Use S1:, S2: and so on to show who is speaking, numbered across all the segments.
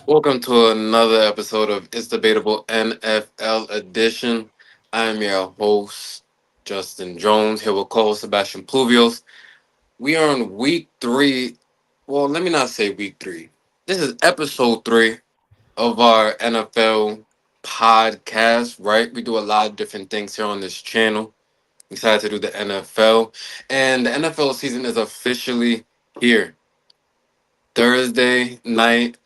S1: Welcome to another episode of It's Debatable NFL edition. I am your host, Justin Jones, here with co-host Sebastian Pluvios. We are on week three. Well, let me not say week three. This is episode three of our NFL podcast, right? We do a lot of different things here on this channel. Excited to do the NFL. And the NFL season is officially here. Thursday night,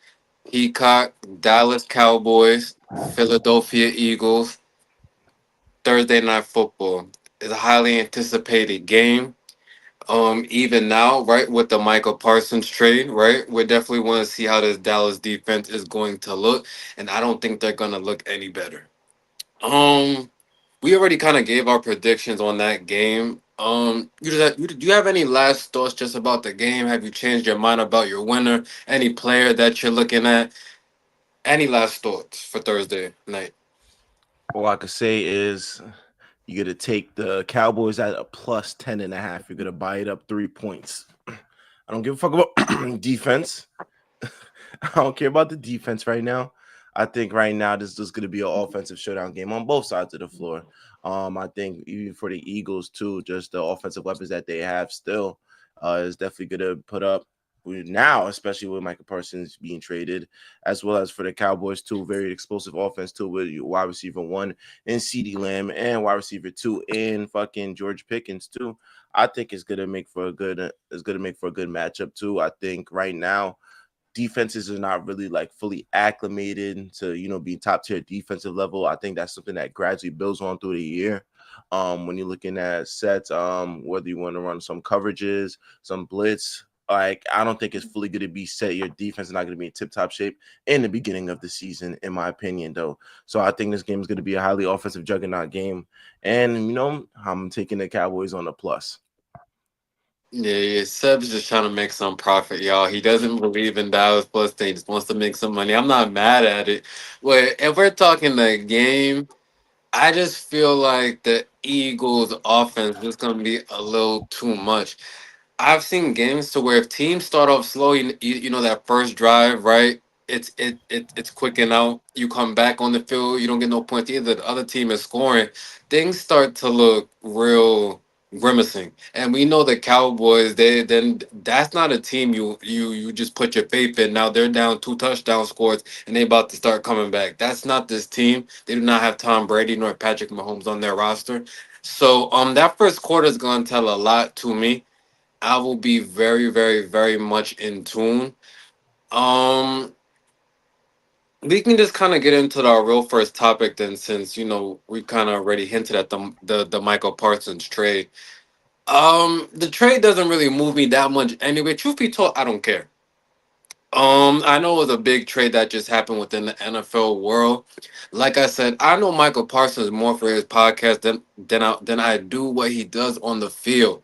S1: Peacock, Dallas Cowboys, Philadelphia Eagles, Thursday Night Football. It's a highly anticipated game. Even now, right, with the Michael Parsons trade, right, we definitely want to see how this Dallas defense is going to look, and I don't think they're gonna look any better. Um, we already kind of gave our predictions on that game. Do you have any last thoughts just about the game? Have you changed your mind about your winner? Any player that you're looking at? Any last thoughts for Thursday night?
S2: All I could say is you're gonna take the Cowboys at a plus 10.5. You're gonna buy it up 3 points. I don't give a fuck about defense. I don't care about the defense right now. I think right now this is going to be an offensive showdown game on both sides of the floor. I think even for the Eagles too, just the offensive weapons that they have still is definitely going to put up now, especially with Michael Parsons being traded, as well as for the Cowboys too. Very explosive offense too, with wide receiver one in CeeDee Lamb and wide receiver two in fucking George Pickens too. I think it's gonna make for a good. It's gonna make for a good matchup too. I think right now defenses are not really like fully acclimated to be top tier defensive level. I think that's something that gradually builds on through the year. When you're looking at sets, whether you want to run some coverages, some blitz, like I don't think it's fully going to be set. Your defense is not going to be in tip top shape in the beginning of the season, in my opinion, though. So I think this game is going to be a highly offensive juggernaut game, and I'm taking the Cowboys on the plus.
S1: Yeah, Seb's just trying to make some profit, y'all. He doesn't believe in Dallas plus they just wants to make some money. I'm not mad at it. But if we're talking the game, I just feel like the Eagles offense is gonna be a little too much. I've seen games to where if teams start off slow, you know that first drive, right? It's quick and out. You come back on the field, you don't get no points either. The other team is scoring. Things start to look real grimacing. And we know the Cowboys, then that's not a team you just put your faith in. Now they're down two touchdown scores and they about to start coming back. That's not this team. They do not have Tom Brady nor Patrick Mahomes on their roster. So that first quarter is gonna tell a lot to me. I will be very, very, very much in tune. Um, we can just kind of get into our real first topic then, since we kind of already hinted at the Michael Parsons trade. The trade doesn't really move me that much anyway. Truth be told, I don't care. I know it was a big trade that just happened within the NFL world. Like I said, I know Michael Parsons more for his podcast than I do what he does on the field.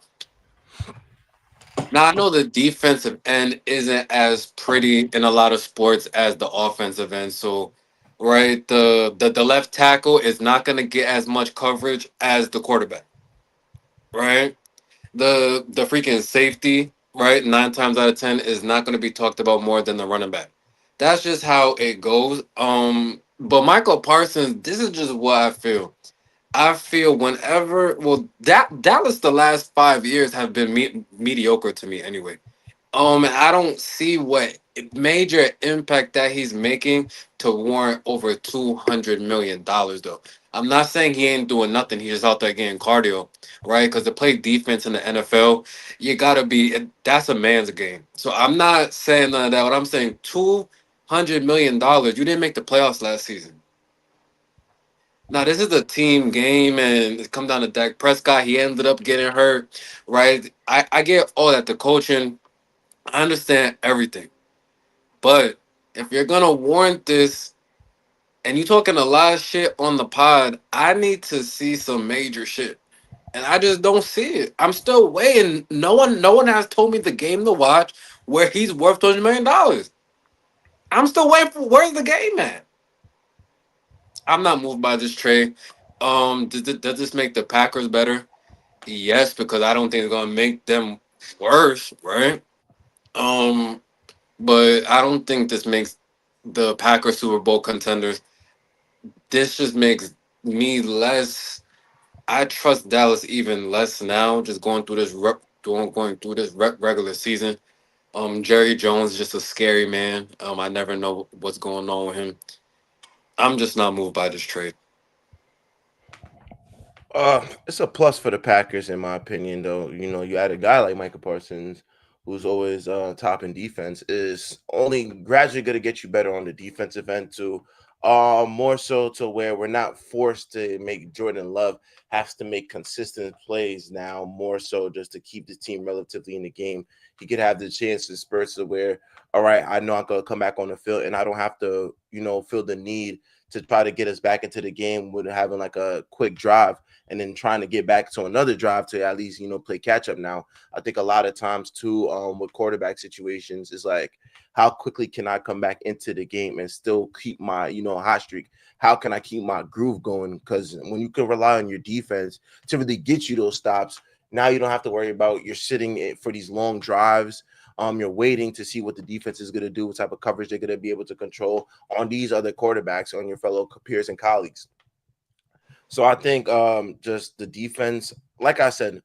S1: Now I know the defensive end isn't as pretty in a lot of sports as the offensive end. So, right, the left tackle is not going to get as much coverage as the quarterback. Right, the freaking safety, right, 9 times out of 10 is not going to be talked about more than the running back. That's just how it goes. But Michael Parsons, this is just what I feel. I feel whenever, well, that Dallas the last 5 years have been mediocre to me anyway. And I don't see what major impact that he's making to warrant over $200 million though. I'm not saying he ain't doing nothing. He's just out there getting cardio, right? Because to play defense in the NFL, you gotta be. That's a man's game. So I'm not saying none of that. What I'm saying, $200 million. You didn't make the playoffs last season. Now this is a team game, and it come down to Dak Prescott. He ended up getting hurt, right? I get all that. The coaching, I understand everything. But if you're gonna warrant this and you talking a lot of shit on the pod, I need to see some major shit. And I just don't see it. I'm still waiting. No one has told me the game to watch where he's worth $200 million. I'm still waiting for where's the game at? I'm not moved by this trade. Does this make the Packers better? Yes, because I don't think it's gonna make them worse, right? Um, but I don't think this makes the Packers Super Bowl contenders. This just makes me less. I trust Dallas even less now. Just going through this regular season. Jerry Jones is just a scary man. I never know what's going on with him. I'm just not moved by this trade.
S2: It's a plus for the Packers in my opinion, though. You know, you add a guy like Michael Parsons, who's always top in defense, is only gradually going to get you better on the defensive end too. More so to where we're not forced to make Jordan Love has to make consistent plays now, more so just to keep the team relatively in the game. He could have the chance to spurts to where, all right, I know I'm gonna come back on the field and I don't have to, feel the need to try to get us back into the game with having like a quick drive and then trying to get back to another drive to at least play catch up. Now I think a lot of times too, with quarterback situations is like, how quickly can I come back into the game and still keep my hot streak? How can I keep my groove going? Because when you can rely on your defense to really get you those stops, now you don't have to worry about you're sitting for these long drives. You're waiting to see what the defense is going to do, what type of coverage they're going to be able to control on these other quarterbacks, on your fellow peers and colleagues. So I think just the defense, like I said,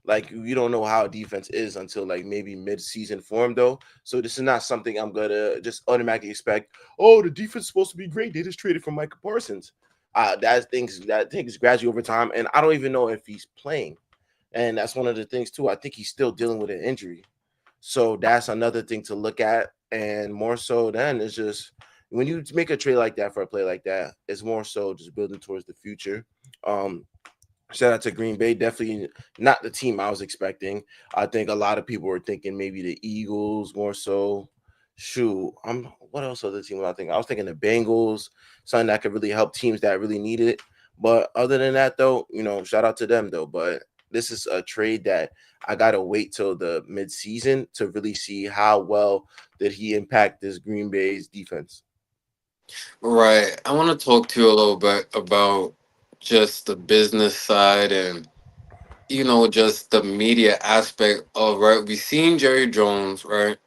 S2: like you don't know how a defense is until like maybe mid-season form though. So this is not something I'm gonna just automatically expect. Oh, the defense is supposed to be great. They just traded for Michael Parsons. That things gradually over time, and I don't even know if he's playing. And that's one of the things too. I think he's still dealing with an injury. So that's another thing to look at. And more so then it's just when you make a trade like that for a play like that, it's more so just building towards the future. Um, Shout out to Green Bay. Definitely not the team I was expecting. I think a lot of people were thinking maybe the Eagles more so. Shoot, what else other team was I thinking? I was thinking the Bengals, something that could really help teams that really needed it. But other than that, though, shout out to them though. But this is a trade that I gotta wait till the midseason to really see how well did he impact this Green Bay's defense.
S1: Right. I want to talk to you a little bit about just the business side and just the media aspect of right. We seen Jerry Jones, right?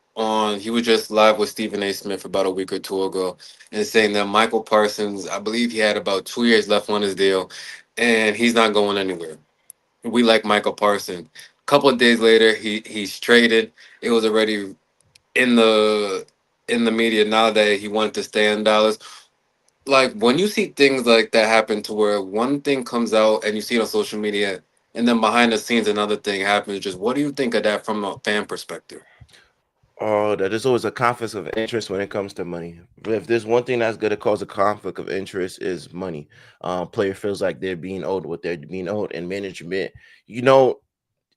S1: He was just live with Stephen A. Smith about a week or two ago and saying that Michael Parsons, I believe he had about 2 years left on his deal and he's not going anywhere. We like Michael Parsons. A couple of days later, he's traded. It was already in the in the media now that he wanted to stay in Dallas. Like when you see things like that happen to where one thing comes out and you see it on social media and then behind the scenes another thing happens, just what do you think of that from a fan perspective?
S2: Oh, that is always a conflict of interest when it comes to money. If there's one thing that's going to cause a conflict of interest is money. Player feels like they're being owed what they're being owed, and management, you know,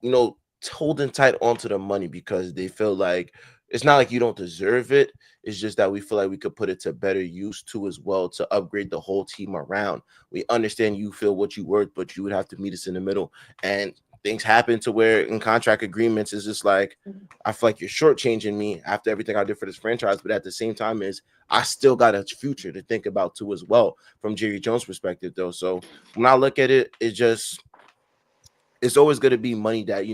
S2: you know, holding tight onto the money because they feel like it's not like you don't deserve it. It's just that we feel like we could put it to better use too as well to upgrade the whole team around. We understand you feel what you worth, but you would have to meet us in the middle. And things happen to where in contract agreements is just like I feel like you're shortchanging me after everything I did for this franchise, but at the same time is I still got a future to think about too as well from Jerry Jones' perspective though. So when I look at it, it's always going to be money that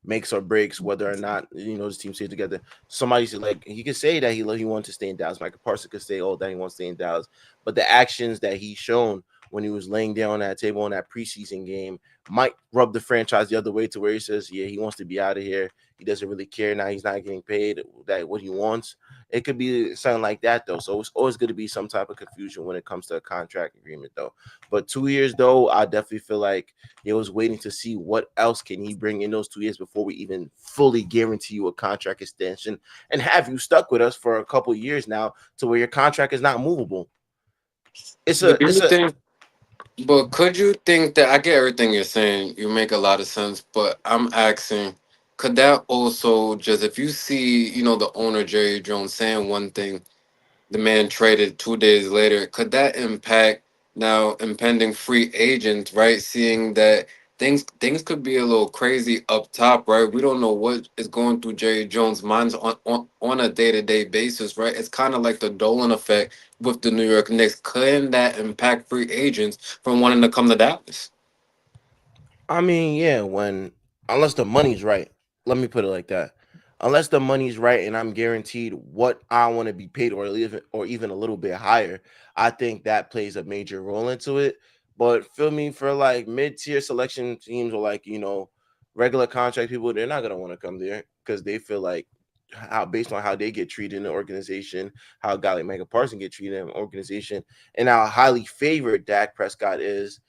S2: makes or breaks whether or not this team stays together. Somebody said like he could say that he wanted to stay in Dallas. Michael Parsons could say, "Oh, that he wants to stay in Dallas," but the actions that he's shown when he was laying down on that table in that preseason game might rub the franchise the other way to where he says, "Yeah, he wants to be out of here. He doesn't really care now. He's not getting paid that what he wants." It could be something like that though. So it's always going to be some type of confusion when it comes to a contract agreement though. But 2 years though, I definitely feel like they was waiting to see what else can he bring in those 2 years before we even fully guarantee you a contract extension and have you stuck with us for a couple of years now to where your contract is not movable. It's a
S1: But do
S2: it's
S1: you
S2: a
S1: think but could you think that I get everything you're saying, you make a lot of sense, but I'm asking, could that also just if you see, the owner Jerry Jones saying one thing, the man traded 2 days later. Could that impact now impending free agents, right? Seeing that things could be a little crazy up top, right? We don't know what is going through Jerry Jones' minds on a day-to-day basis, right? It's kind of like the Dolan effect with the New York Knicks. Can that impact free agents from wanting to come to Dallas?
S2: I mean, yeah, when unless the money's right. Let me put it like that. unless the money's right and I'm guaranteed what I want to be paid, or even a little bit higher, I think that plays a major role into it. But feel me, for like mid-tier selection teams, or like, regular contract people, they're not gonna want to come there because they feel like, how, based on how they get treated in the organization, how a guy like Michael Parsons get treated in the organization, and how highly favored Dak Prescott is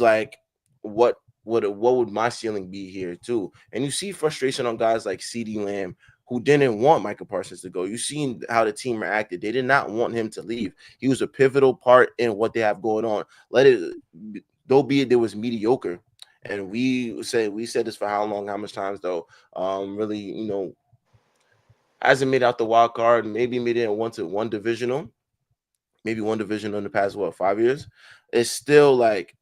S2: like, what would my ceiling be here too? And you see frustration on guys like CD Lamb, who didn't want Michael Parsons to go. You seen how the team reacted. They did not want him to leave. He was a pivotal part in what they have going on. Let it, though be it, there was mediocre. And we said this for how long, how much times though. Really, hasn't made out the wild card, maybe made it once at one divisional, maybe one division in the past 5 years. It's still like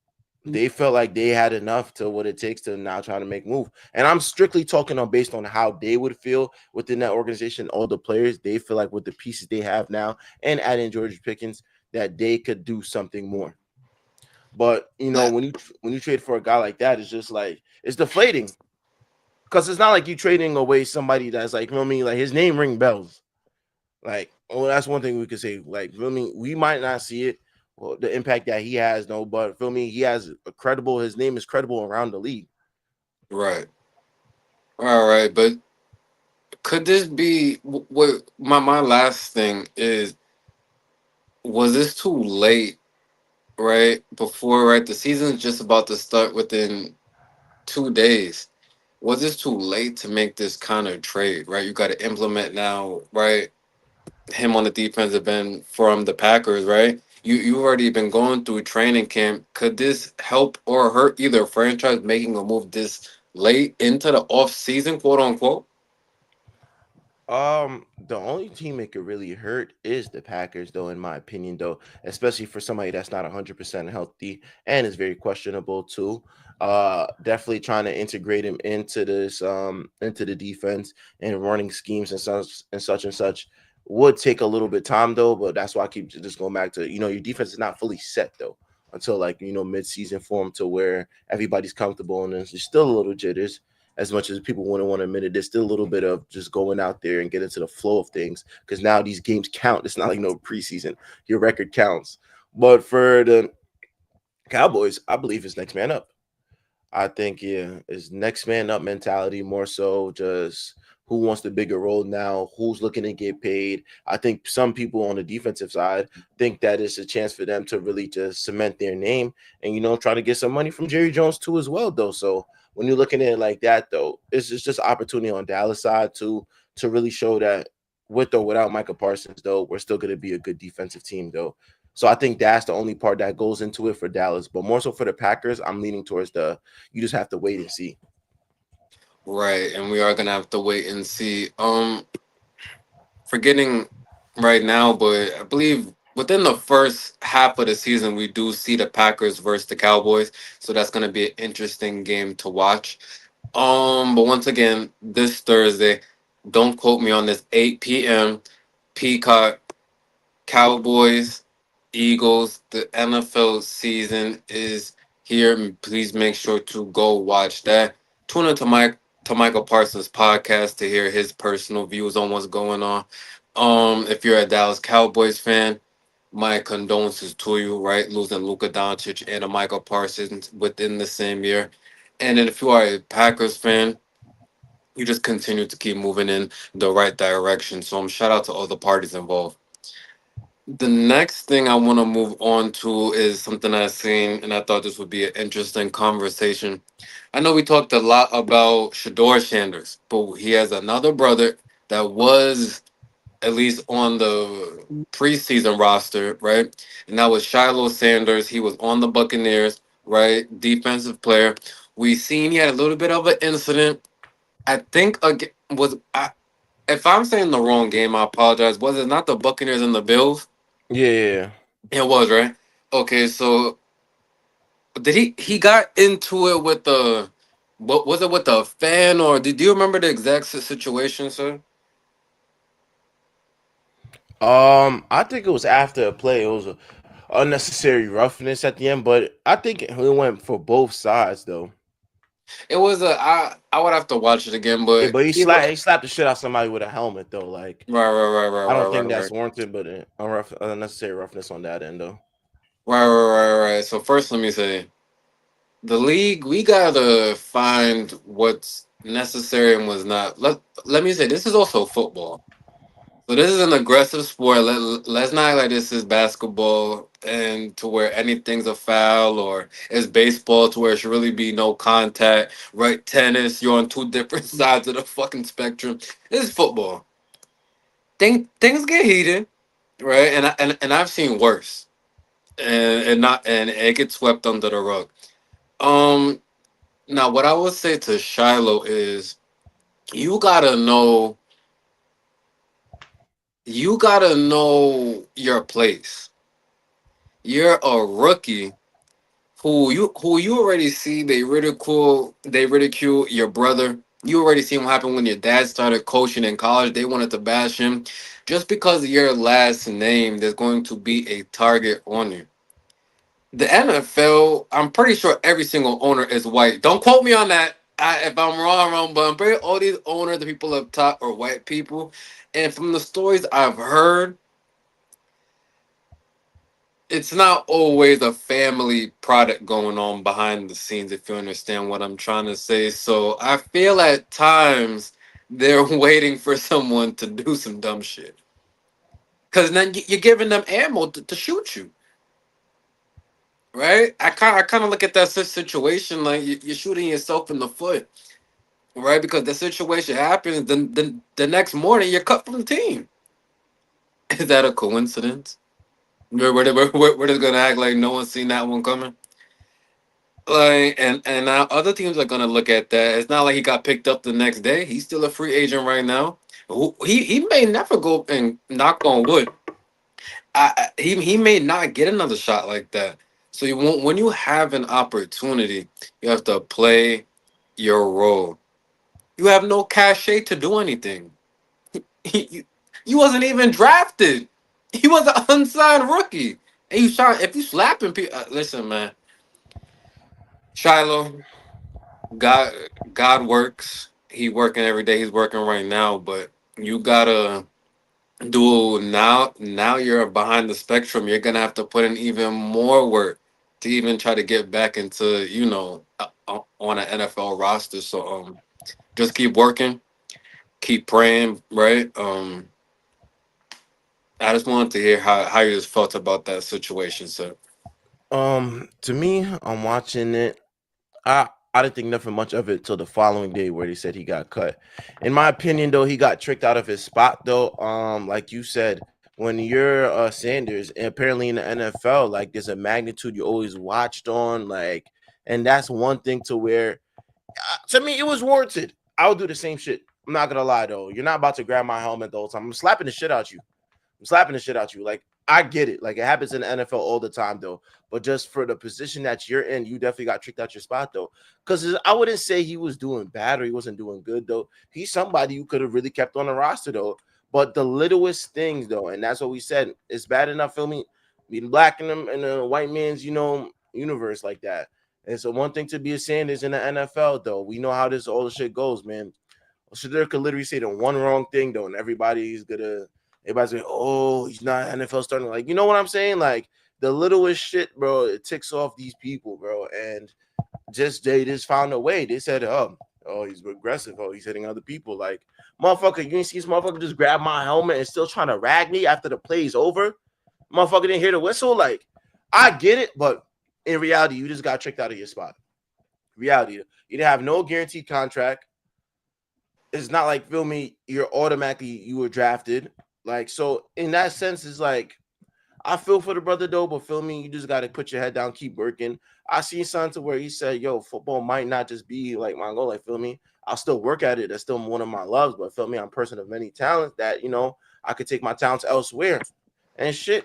S2: they felt like they had enough to what it takes to now try to make move. And I'm strictly talking on based on how they would feel within that organization. All the players, they feel like with the pieces they have now and adding George Pickens, that they could do something more. But
S1: That
S2: when you trade for a guy like that, it's just like it's deflating because it's not like you trading away somebody that's like, you know what I mean, like his name ring bells. Like, oh, that's one thing we could say. Like, feel me, we might not see it, well, the impact that he has, no, but feel me, he has a credible. His name is credible around the league.
S1: right. All right, but could this be what my last thing is? Was this too late? Right before, right, the season's just about to start within 2 days. Was this too late to make this kind of trade? Right, you got to implement now. Right, him on the defensive end from the Packers. Right, you already been going through training camp. Could this help or hurt either franchise making a move this late into the off season, quote unquote?
S2: The only team it could really hurt is the Packers, though, in my opinion, though, especially for somebody that's not 100% healthy and is very questionable too. Definitely trying to integrate him into the defense and running schemes and such would take a little bit time though. But that's why I keep just going back to, your defense is not fully set though until like mid-season form to where everybody's comfortable, and there's still a little jitters. As much as people wouldn't want to admit it, there's still a little bit of just going out there and get into the flow of things because now these games count. It's not like no preseason. Your record counts. But for the Cowboys, I believe it's next man up. I think, yeah, it's next man up mentality, more so just who wants the bigger role now, who's looking to get paid. I think some people on the defensive side think that it's a chance for them to really just cement their name and try to get some money from Jerry Jones too as well though. So when you're looking at it like that though, it's just opportunity on Dallas side to really show that with or without Michael Parsons though, we're still going to be a good defensive team though. So I think that's the only part that goes into it for Dallas, but more so for the Packers, I'm leaning towards the you just have to wait and see.
S1: Right, and we are gonna have to wait and see. Forgetting right now, but I believe within the first half of the season, we do see the Packers versus the Cowboys. So that's going to be an interesting game to watch. But once again, this Thursday, don't quote me on this, 8 p.m. Peacock, Cowboys, Eagles. The NFL season is here. Please make sure to go watch that. Tune into Michael Parsons podcast to hear his personal views on what's going on. If you're a Dallas Cowboys fan, my condolences to you, right? Losing Luka Doncic and a Michael Parsons within the same year. And then if you are a Packers fan, you just continue to keep moving in the right direction. So shout out to all the parties involved. The next thing I want to move on to is something I've seen, and I thought this would be an interesting conversation. I know we talked a lot about Shador Sanders, but he has another brother that was at least on the preseason roster, right? And that was Shiloh Sanders. He was on the Buccaneers, right? Defensive player. We seen he had a little bit of an incident. I think if I'm saying the wrong game, I apologize. Was it not the Buccaneers and the Bills?
S2: Yeah.
S1: It was, right? Okay, so did he got into it with the what was it with the fan, or did you remember the exact situation, sir?
S2: I think it was after a play. It was a unnecessary roughness at the end, but I think it went for both sides though.
S1: It was a I would have to watch it again,
S2: Yeah,
S1: but
S2: but
S1: either
S2: he slapped the shit out somebody with a helmet though. Like
S1: right
S2: I don't
S1: right
S2: think
S1: right
S2: that's
S1: right
S2: warranted, but unnecessary roughness on that end though.
S1: right. So first, let me say the league. We gotta find what's necessary and what's not. Let me say this is also football. So this is an aggressive sport. Let's not act like this is basketball and to where anything's a foul, or it's baseball to where it should really be no contact. Right? Tennis, you're on two different sides of the fucking spectrum. This is football. Things get heated, right? And I've seen worse, and not and it gets swept under the rug. Um, Now what I would say to Shiloh is you gotta know you gotta know your place. You're a rookie who you already see they ridicule your brother. You already see what happened when your dad started coaching in college. They wanted to bash him. Just because of your last name, there's going to be a target on you. The NFL, I'm pretty sure every single owner is white. Don't quote me on that. If I'm wrong, but I'm pretty all these owners, the people up top, are white people. And from the stories I've heard, it's not always a family product going on behind the scenes, if you understand what I'm trying to say. So I feel at times they're waiting for someone to do some dumb shit, because then you're giving them ammo to shoot you, right? I kind of look at that situation like you're shooting yourself in the foot, right? Because the situation happens, then the next morning you're cut from the team. Is that a coincidence? We're just gonna act like no one's seen that one coming. Like, and now other teams are gonna look at that. It's not like he got picked up the next day. He's still a free agent right now. He may never go, and knock on wood. He may not get another shot like that. So you want when you have an opportunity, you have to play your role. You have no cachet to do anything. You, you wasn't even drafted. He was an unsigned rookie. And you try if you slapping people. Listen, man, Shiloh. God God works. He working every day. He's working right now, but you gotta do now. Now you're behind the spectrum. You're gonna have to put in even more work to even try to get back into on an NFL roster. So just keep working, keep praying. Right. I just wanted to hear how you just felt about that situation. So
S2: To me, I'm watching it. I didn't think nothing much of it till the following day where they said he got cut. In my opinion, though, he got tricked out of his spot. Though, like you said, when you're Sanders, and apparently in the NFL, like there's a magnitude you always watched on, like, and that's one thing to where to me it was warranted. I would do the same shit. I'm not gonna lie though. You're not about to grab my helmet the whole time. I'm slapping the shit out you. I'm slapping the shit out you. Like I get it. Like it happens in the NFL all the time though. But just for the position that you're in, you definitely got tricked out your spot though. Because I wouldn't say he was doing bad or he wasn't doing good though. He's somebody you could have really kept on the roster though. But the littlest things though, and that's what we said. It's bad enough, feel me, being black in them in a white man's, universe like that. And so one thing to be a Sanders in the NFL though. We know how this all the shit goes, man. Shadir could literally say the one wrong thing though, and everybody's like, oh, he's not NFL starting. Like, you know what I'm saying? Like the littlest shit, bro, it ticks off these people, bro. And they just found a way. They said, oh, he's aggressive. Oh, he's hitting other people. Like, motherfucker, you didn't see this motherfucker just grab my helmet and still trying to rag me after the play's over. Motherfucker didn't hear the whistle. Like, I get it, but in reality, you just got tricked out of your spot. Reality, you didn't have no guaranteed contract. It's not like feel me, you're automatically you were drafted. Like so in that sense, it's like I feel for the brother though, but feel me, you just gotta put your head down, keep working. I seen something to where he said, yo, football might not just be like my goal. Like, feel me, I'll still work at it. That's still one of my loves, but feel me, I'm a person of many talents that, I could take my talents elsewhere. And shit,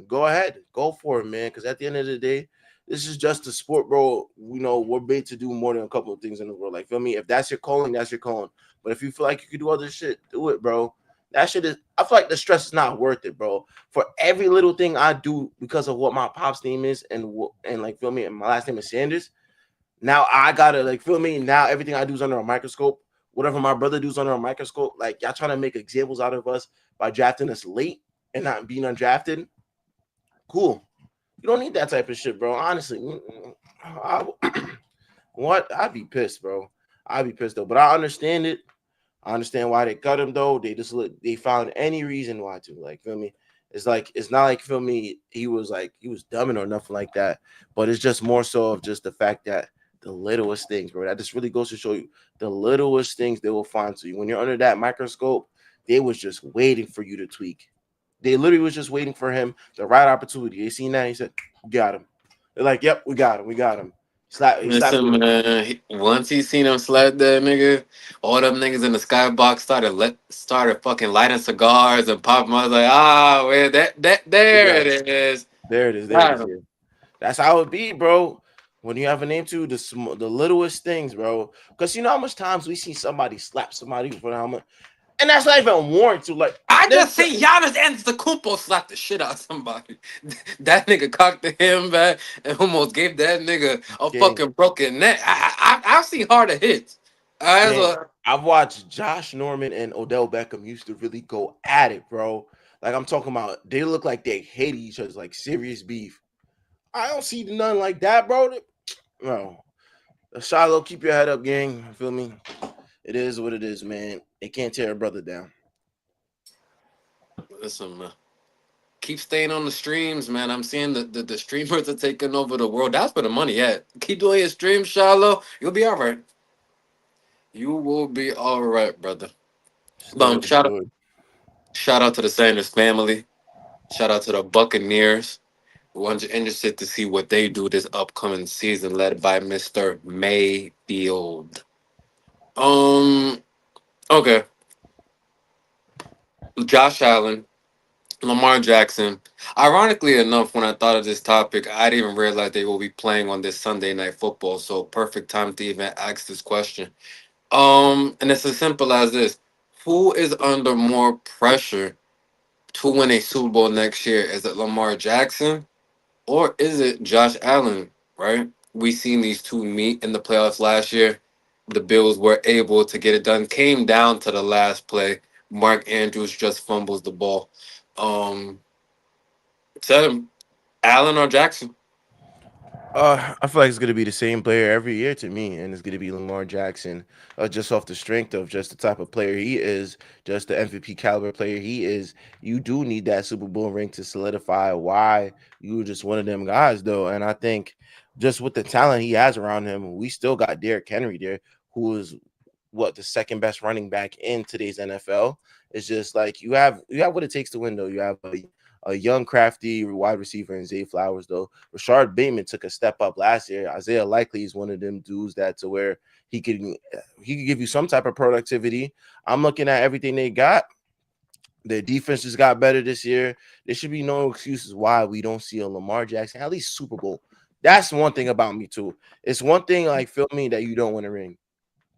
S2: go ahead, go for it, man. Because at the end of the day, this is just a sport, bro. We're made to do more than a couple of things in the world. Like, feel me? If that's your calling, that's your calling. But if you feel like you could do other shit, do it, bro. That shit is. I feel like the stress is not worth it, bro. For every little thing I do because of what my pop's name is and like feel me, and my last name is Sanders. Now I gotta like feel me. Now everything I do is under a microscope. Whatever my brother does under a microscope, like y'all trying to make examples out of us by drafting us late and not being undrafted. Cool. You don't need that type of shit, bro. Honestly, I, what I'd be pissed, bro. I'd be pissed though. But I understand it. I understand why they cut him though. They found any reason why to like feel me. It's like it's not like feel me. He was dumbing or nothing like that. But it's just more so of just the fact that the littlest things, bro. That just really goes to show you the littlest things they will find to you when you're under that microscope. They was just waiting for you to tweak. They literally was just waiting for him the right opportunity. They seen that he said, "Got him." They're like, "Yep, we got him. We got him." He slapped
S1: Listen,
S2: the
S1: man. Once he seen him slap that nigga, all them niggas in the skybox started fucking lighting cigars and popping. I was like, ah, well,
S2: we
S1: there
S2: got him.
S1: it is.
S2: There it is. There it
S1: Got
S2: is.
S1: him.
S2: Here. That's how it be, bro. When you have a name to the littlest things, bro. Because you know how much times we see somebody slap somebody for the helmet, and that's not even warranted. Like
S1: I
S2: there's
S1: just see Giannis Antetokounmpo slap the shit out of somebody. That nigga cocked him back and almost gave that nigga a
S2: gang,
S1: fucking broken neck. I've seen harder hits. That's
S2: gang.
S1: what.
S2: I've watched Josh Norman and Odell Beckham used to really go at it, bro. Like I'm talking about, they look like they hate each other, like serious beef. I don't see nothing like that, bro. Bro, Shiloh, keep your head up, gang. Feel me? It is what it is, man. It can't tear a brother down.
S1: Listen, man. Keep staying on the streams, man. I'm seeing the streamers are taking over the world. That's where the money at. Keep doing your streams, Shiloh. You'll be all right. You will be all right, brother.
S2: Stood, stood.
S1: Shout out to the Sanders family. Shout out to the Buccaneers. We're interested to see what they do this upcoming season, led by Mr. Mayfield. Um. Okay. Josh Allen, Lamar Jackson. Ironically enough, when I thought of this topic, I didn't even realize they will be playing on this Sunday night football. So perfect time to even ask this question. And it's as simple as this: who is under more pressure to win a Super Bowl next year? Is it Lamar Jackson or is it Josh Allen? Right? We seen these two meet in the playoffs last year. The Bills were able to get it done. Came down to the last play. Mark Andrews just fumbles the ball. Um, Said him, Allen or Jackson.
S2: I feel like it's gonna be the same player every year to me, and it's gonna be Lamar Jackson, just off the strength of just the type of player he is, just the MVP caliber player he is. You do need that Super Bowl ring to solidify why you were just one of them guys, though. And I think just with the talent he has around him, we still got Derrick Henry there, who is what the second best running back in today's NFL. It's just like you have what it takes to win, though. You have a young, crafty wide receiver in Zay Flowers, though. Rashard Bateman took a step up last year. Isaiah Likely is one of them dudes that to where he could give you some type of productivity. I'm looking at everything they got. Their defense just got better this year. There should be no excuses why we don't see a Lamar Jackson at least Super Bowl. That's one thing about me too. It's one thing like feel me that you don't win a ring.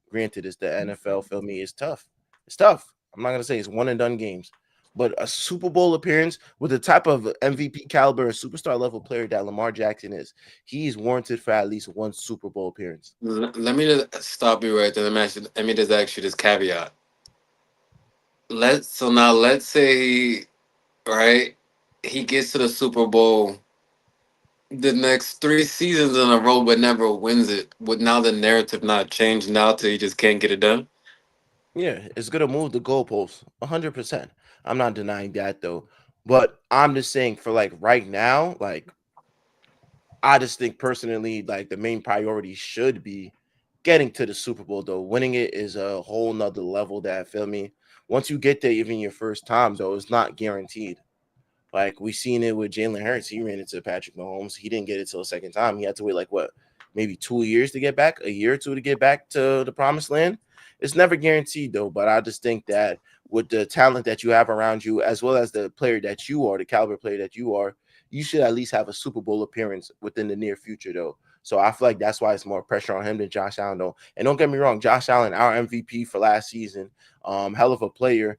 S2: Granted, it's the NFL. Feel me, it's tough. It's tough. I'm not gonna say it's one and done games, but a Super Bowl appearance with the type of MVP caliber and superstar level player that Lamar Jackson is, he's warranted for at least one Super Bowl appearance.
S1: Let me just stop you right there. Let me just ask you this caveat. Let's say right he gets to the Super Bowl the next 3 seasons in a row but never wins it. Would now the narrative not change now till he just can't get it done?
S2: Yeah, it's gonna move the goalposts 100%. I'm not denying that though, but I'm just saying for like right now, like I just think personally, like the main priority should be getting to the Super Bowl, though. Winning it is a whole nother level that feel me. Once you get there, even your first time, though, it's not guaranteed. Like we seen it with Jalen Hurts. He ran into Patrick Mahomes. He didn't get it till the second time. He had to wait like what, maybe 2 years to get back, a year or two to get back to the promised land. It's never guaranteed though. But I just think that with the talent that you have around you, as well as the player that you are, the caliber player that you should at least have a Super Bowl appearance within the near future though. So I feel like that's why it's more pressure on him than Josh Allen though. And don't get me wrong, Josh Allen, our MVP for last season, hell of a player,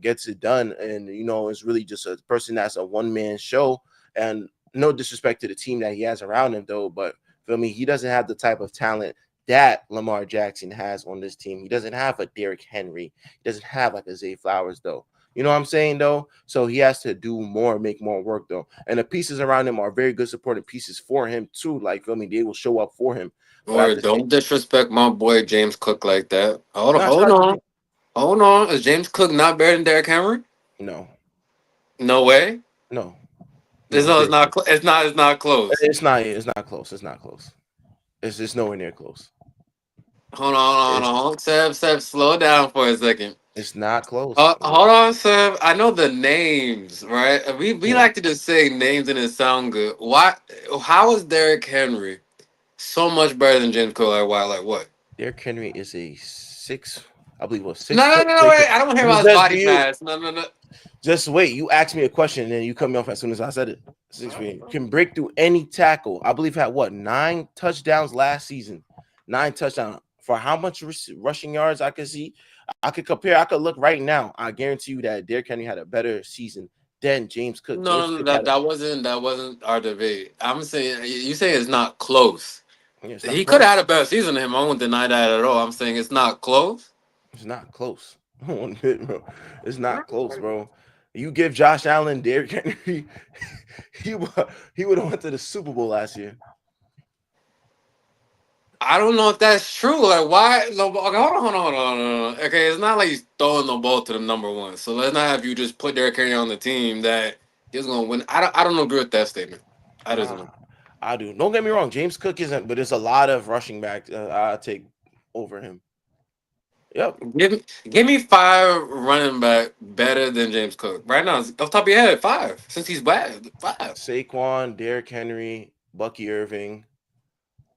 S2: gets it done. And, it's really just a person that's a one man show. And no disrespect to the team that he has around him, though, but Feel me? He doesn't have the type of talent that Lamar Jackson has on this team. He doesn't have a Derrick Henry. He doesn't have like a Zay Flowers though. You know what I'm saying though? So he has to do more, make more work though. And the pieces around him are very good supporting pieces for him too. Like, feel me, they will show up for him. But at
S1: Or
S2: the same,
S1: don't disrespect my boy James Cook like that. Hold on,
S2: not
S1: hold
S2: shout
S1: on, hold on. Is James Cook not better than Derrick Henry?
S2: no,
S1: No way.
S2: no,
S1: It's,
S2: no.
S1: no, it's not. It's not. It's not close.
S2: It's not. It's not close. It's not close. It's just nowhere near close.
S1: Hold on, hold on,
S2: It's
S1: hold on. Seb, slow down for a second.
S2: it's not close.
S1: Hold on, Seb. I know the names, right? We
S2: Yeah.
S1: like to just say names and it sound good. Why? How is Derrick Henry so much better than James Cook? Like why? Like what?
S2: Derrick Henry is a six, I believe, was
S1: No,
S2: six
S1: no,
S2: foot.
S1: no, no, wait. I don't want to hear about his
S2: Just
S1: body
S2: you,
S1: pass. No, no, no.
S2: just wait. You asked me a question and then you cut me off as soon as I said it. 6 feet. Can break through any tackle. I believe had what 9 touchdowns last season. 9 touchdowns for how much rushing yards I could see. I could compare. I could look right now. I guarantee you that Derrick Henry had a better season than James Cook.
S1: No,
S2: James
S1: no, no,
S2: Cook had
S1: that wasn't our debate. I'm saying you say it's not close.
S2: it's not
S1: He could
S2: close.
S1: have had a better season than him. I won't deny that at all. I'm saying it's not close.
S2: It's not close. One bit, bro. It's not close, bro. You give Josh Allen, Derrick Henry, he would have went to the Super Bowl last year.
S1: I don't know if that's true. Like, why? No, okay, hold on. Okay, it's not like he's throwing the ball to the number one. So let's not have you just put Derrick Henry on the team that he's going to win. I don't agree with that statement. I just
S2: Nah,
S1: don't.
S2: I do. Don't get me wrong. James Cook isn't, but there's a lot of rushing back I take over him. Yep.
S1: Give me five running back better than James Cook right now. Off the top of your head, five. Since he's bad, five.
S2: Saquon, Derrick Henry, Bucky Irving,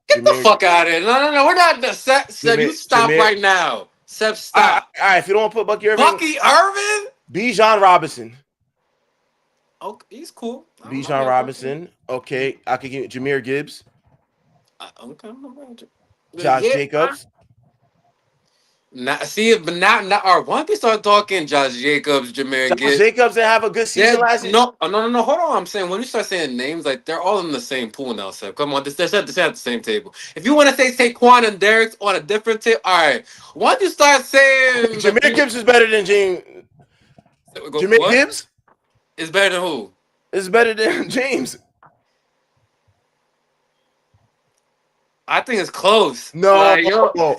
S1: Get the
S2: Jameer,
S1: fuck out of here! No, no, no. We're not. Seb, you stop
S2: Jameer.
S1: right now. Seb,
S2: All
S1: stop.
S2: right, if you don't want to put Bucky Irving,
S1: Bucky Irvin.
S2: Bijan Robinson.
S1: Okay, he's cool. I'm not
S2: Bijan
S1: mad at him.
S2: Robinson. Okay, I could give Jameer Gibbs,
S1: Okay, I'm not mad at you.
S2: Josh
S1: Yeah.
S2: Jacobs.
S1: Now, see, but now, all right, once we start talking Josh Jacobs, Jameer
S2: Josh
S1: Gibbs,
S2: Jacobs didn't have a good season
S1: yeah,
S2: last year.
S1: no, no, no, no, hold on. I'm saying when you start saying names, like they're all in the same pool now, Seb. Come on, they're at the same table. If you want to say Saquon and Derek's on a different table, all right. Once you start saying
S2: Jameer Gibbs is better than James. Jameer
S1: what
S2: Gibbs
S1: is better than who?
S2: is better than James.
S1: I think it's close.
S2: No,
S1: Like yo,
S2: no,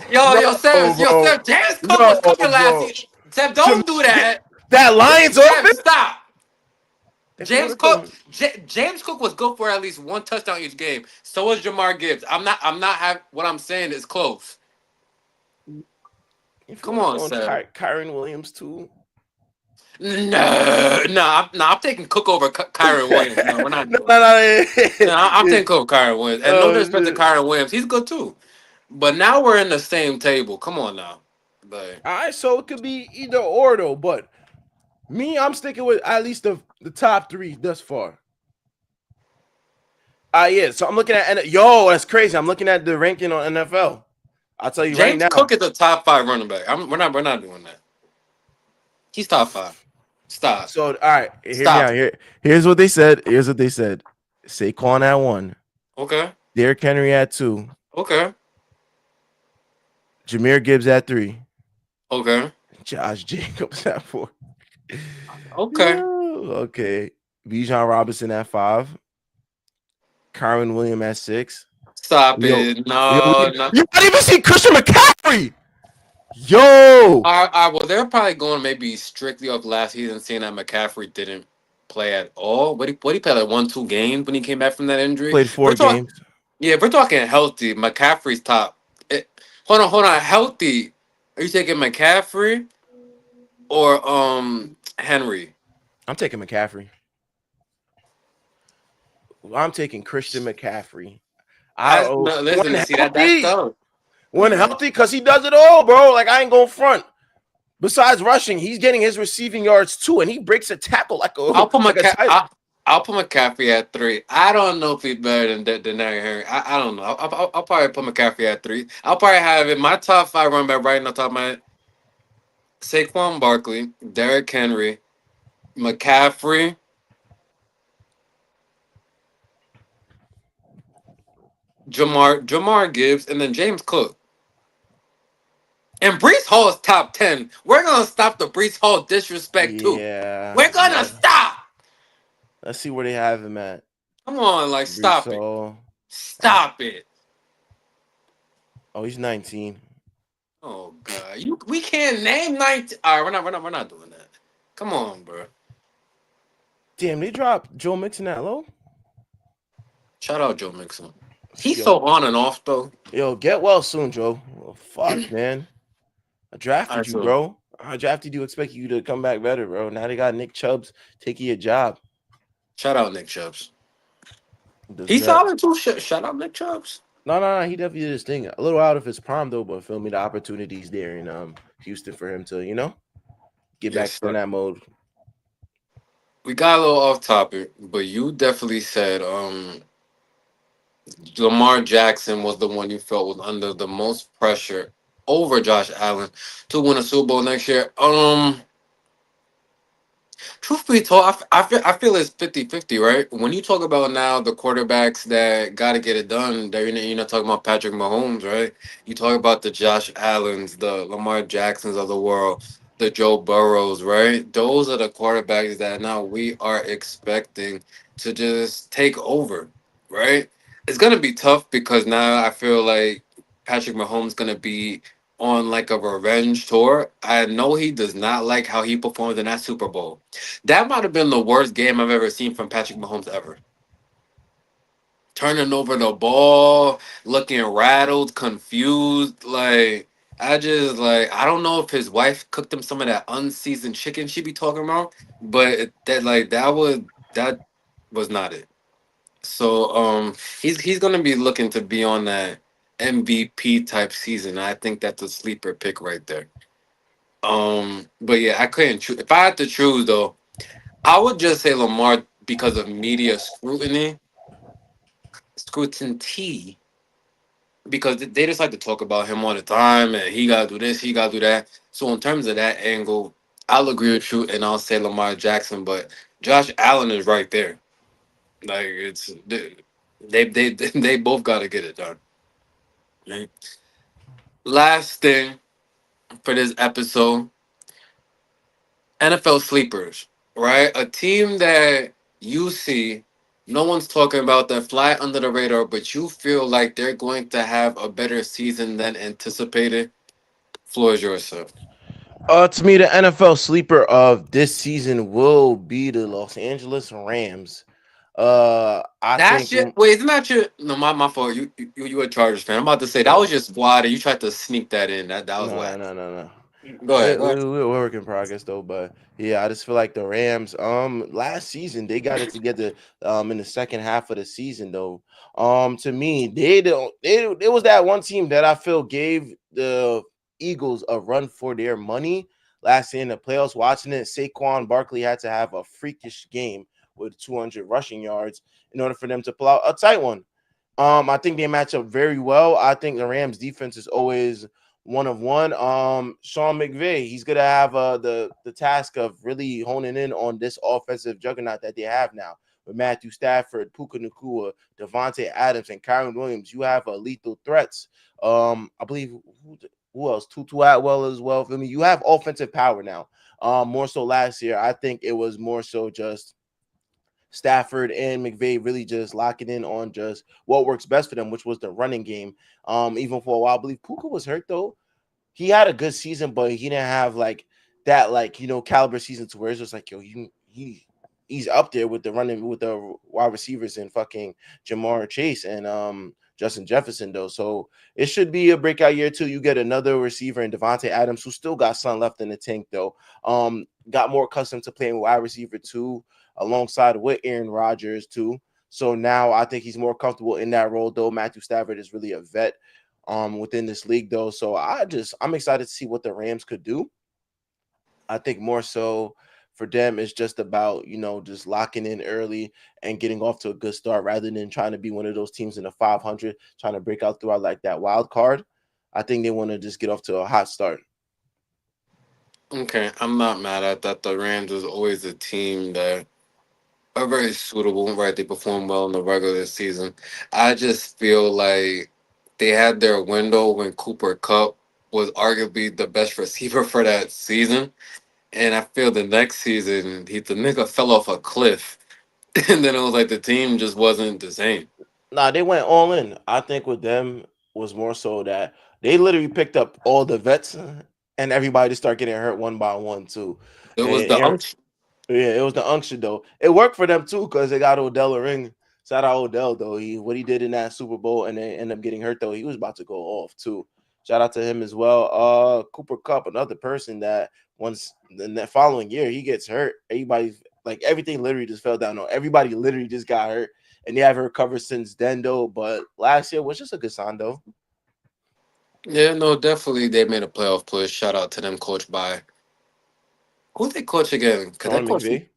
S2: bro,
S1: Seb, James Cook
S2: no,
S1: was cooking last
S2: bro.
S1: season. Seb, don't do
S2: Jameer
S1: that.
S2: that Lions
S1: Seb,
S2: offense.
S1: stop.
S2: If you want
S1: James
S2: to throw,
S1: Cook, James Cook was good for at least one touchdown each game. So was Jamar Gibbs. I'm not. What I'm saying is close.
S2: if you
S1: Come
S2: want to
S1: on,
S2: throw in
S1: Seb.
S2: Kyron Williams too.
S1: No, I'm taking Cook over Kyron Williams. No, we're not
S2: No,
S1: doing
S2: no,
S1: that.
S2: no.
S1: No, I'm taking Cook over Kyron Williams. And no
S2: Oh
S1: disrespect to
S2: shit!
S1: Kyron Williams, he's good too. But now we're in the same table. Come on now. Like,
S2: All right, so it could be either or though. But me, I'm sticking with at least the top three thus far. Yeah. So I'm looking at yo, that's crazy. I'm looking at the ranking on NFL. I'll tell you right
S1: James
S2: now.
S1: Cook is a top five running back. We're not doing that. He's top five. Stop.
S2: So all right, hear me
S1: Stop
S2: out.
S1: it.
S2: Here's what they said. Here's what they said. Saquon at 1,
S1: Okay.
S2: Derrick Henry at 2,
S1: Okay.
S2: Jameer Gibbs at 3,
S1: Okay.
S2: Josh Jacobs at 4.
S1: Okay.
S2: Yo, okay. Bijan Robinson at 5, Kyron Williams at 6.
S1: Stop
S2: Yo,
S1: it.
S2: yo,
S1: No, no.
S2: you not even see Christian McCaffrey.
S1: All
S2: Yo,
S1: right, all right, well, they're probably going maybe strictly off last season, seeing that McCaffrey didn't play at all. What he played like 1, 2 games when he came back from that injury.
S2: played
S1: We're
S2: 4
S1: talking,
S2: games.
S1: yeah, if we're talking healthy. McCaffrey's top. Hold on, healthy. Are you taking McCaffrey or Henry?
S2: I'm taking McCaffrey. I'm taking Christian McCaffrey.
S1: I no,
S2: When
S1: listen. See that's
S2: healthy,
S1: tough.
S2: when healthy, because he does it all, bro. Like I ain't going front. Besides rushing, he's getting his receiving yards too, and he breaks a tackle like a
S1: I'll put
S2: like a tight end.
S1: I'll put McCaffrey at 3. I don't know if he's better than Derrick Henry. I don't know. I'll probably put McCaffrey at 3. I'll probably have in my top five running back right on top of my head, Saquon Barkley, Derrick Henry, McCaffrey, Jamar Gibbs, and then James Cook. And Brees Hall is top 10. We're gonna stop the Brees Hall disrespect too.
S2: Yeah,
S1: We're gonna stop.
S2: let's see where they have him at.
S1: Come on, like stop it.
S2: Brees.
S1: Stop it.
S2: Oh, he's 19.
S1: Oh god. We can't name 19. Alright, we're not doing that. Come on, bro.
S2: Damn, they dropped Joe Mixon that low.
S1: Shout out Joe Mixon. He's so
S2: Yo,
S1: on and off though.
S2: get well soon, Joe. Oh, fuck, man. I drafted
S1: Alright,
S2: you,
S1: so
S2: bro. I drafted you, expect you to come back better, bro. Now they got Nick Chubb's taking your job.
S1: shout out Nick Chubbs.
S2: Does
S1: He's
S2: that?
S1: solid too. Shout out Nick Chubbs.
S2: No. He definitely did his thing. A little out of his prime though, but feel me, the opportunities there in Houston for him to get back
S1: Yes,
S2: in
S1: sir.
S2: that mode.
S1: We got a little off topic, but you definitely said Lamar Jackson was the one you felt was under the most pressure over Josh Allen to win a Super Bowl next year. Truth be told, I feel it's 50-50, right? When you talk about now the quarterbacks that got to get it done, you're not talking about Patrick Mahomes, right? You talk about the Josh Allens, the Lamar Jacksons of the world, the Joe Burrows, right? Those are the quarterbacks that now we are expecting to just take over, right? It's going to be tough because now I feel like Patrick Mahomes going to be on like a revenge tour. I know he does not like how he performed in that Super Bowl. That might have been the worst game I've ever seen from Patrick Mahomes ever. Turning over the ball, looking rattled, confused. I don't know if his wife cooked him some of that unseasoned chicken she be talking about, but that was not it. So he's gonna be looking to be on that MVP type season. I think that's a sleeper pick right there. But yeah, I couldn't choose. If I had to choose though, I would just say Lamar because of media scrutiny, because they just like to talk about him all the time, and he gotta do this, he gotta do that. So in terms of that angle, I'll agree with you, and I'll say Lamar Jackson. But Josh Allen is right there. Like they both got to get it done. Right? Last thing for this episode, NFL sleepers, right? A team that you see no one's talking about that fly under the radar, but you feel like they're going to have a better season than anticipated. Floor is yours, sir.
S2: To me, the NFL sleeper of this season will be the Los Angeles Rams. I
S1: That
S2: think
S1: shit. Wait, isn't that your? No, my fault. You a Chargers fan. I'm about to say that was
S2: no,
S1: your squad, and you tried to sneak that in. That was
S2: no,
S1: whack.
S2: no, no, no.
S1: Go ahead. Go ahead.
S2: We're work in progress though, but yeah, I just feel like the Rams. Last season they got it together. In the second half of the season though. To me, they don't. It was that one team that I feel gave the Eagles a run for their money last year in the playoffs. Watching it, Saquon Barkley had to have a freakish game with 200 rushing yards in order for them to pull out a tight one. I think they match up very well. I think the Rams defense is always one of one. Sean McVay, he's gonna have the task of really honing in on this offensive juggernaut that they have now with Matthew Stafford, Puka Nakua, Devontae Adams, and Kyron Williams. You have lethal threats. I believe who else? Tutu Atwell as well. I mean, you have offensive power now. More so last year, I think it was more so just Stafford and McVay really just locking in on just what works best for them, which was the running game. Even for a while, I believe Puka was hurt though. He had a good season, but he didn't have like that, like caliber season to where it's just like, yo, he's up there with the running with the wide receivers and fucking Jamar Chase and Justin Jefferson though. So it should be a breakout year too. You get another receiver in Devontae Adams, who still got some left in the tank though. Got more accustomed to playing wide receiver too, alongside with Aaron Rodgers too. So now I think he's more comfortable in that role though. Matthew Stafford is really a vet within this league though. So I'm excited to see what the Rams could do. I think more so for them it's just about, just locking in early and getting off to a good start rather than trying to be one of those teams in the 500 trying to break out throughout like that wild card. I think they want to just get off to a hot start.
S1: Okay, I'm not mad at that. The Rams is always a team that are very suitable, right? They perform well in the regular season. I just feel like they had their window when Cooper Cup was arguably the best receiver for that season. And I feel the next season, the nigga fell off a cliff. And then it was like the team just wasn't the same.
S2: Nah, they went all in. I think with them was more so that they literally picked up all the vets and everybody just started getting hurt one by one too.
S1: It
S2: And
S1: was the
S2: Aaron, yeah, it was the unction though. It worked for them too because they got Odell a ring. Shout out Odell though. What he did in that Super Bowl and they ended up getting hurt though. He was about to go off too. Shout out to him as well. Cooper Cup, another person that once in that following year he gets hurt. Everybody like everything literally just fell down. No, everybody literally just got hurt, and they haven't recovered since then though. But last year was just a good sign though.
S1: Yeah, no, definitely they made a playoff push. Shout out to them, coached by who they coach again? Cause that
S2: Sean
S1: coach
S2: McVay.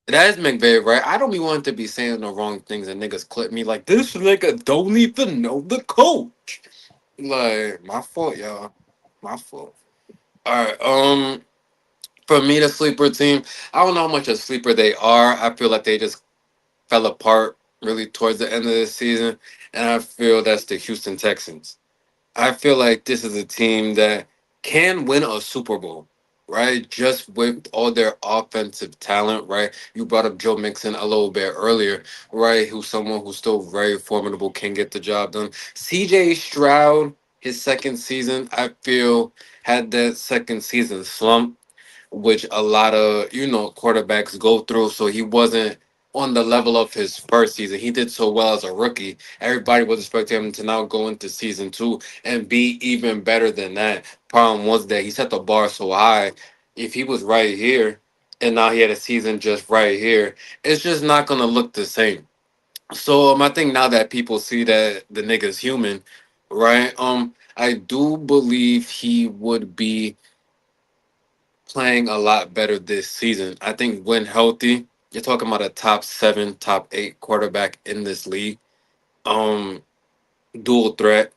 S1: that is McVay, right? I don't be wanting to be saying the wrong things and niggas clip me like this nigga don't even know the coach. Like my fault, y'all. My fault. All right. For me, the sleeper team, I don't know how much a sleeper they are. I feel like they just fell apart really towards the end of the season, and I feel that's the Houston Texans. I feel like this is a team that can win a Super Bowl, right? Just with all their offensive talent, right? You brought up Joe Mixon a little bit earlier, right? Who's someone who's still very formidable, can get the job done. CJ Stroud, his second season, I feel had that second season slump which a lot of quarterbacks go through. So he wasn't on the level of his first season. He did so well as a rookie. Everybody was expecting him to now go into season two and be even better than that. Problem was that he set the bar so high. If he was right here and now he had a season just right here, it's just not gonna look the same. So I think now that people see that the nigga's human, right? I do believe he would be playing a lot better this season. I think when healthy, you're talking about a top seven, top eight quarterback in this league. Um, Dual threat.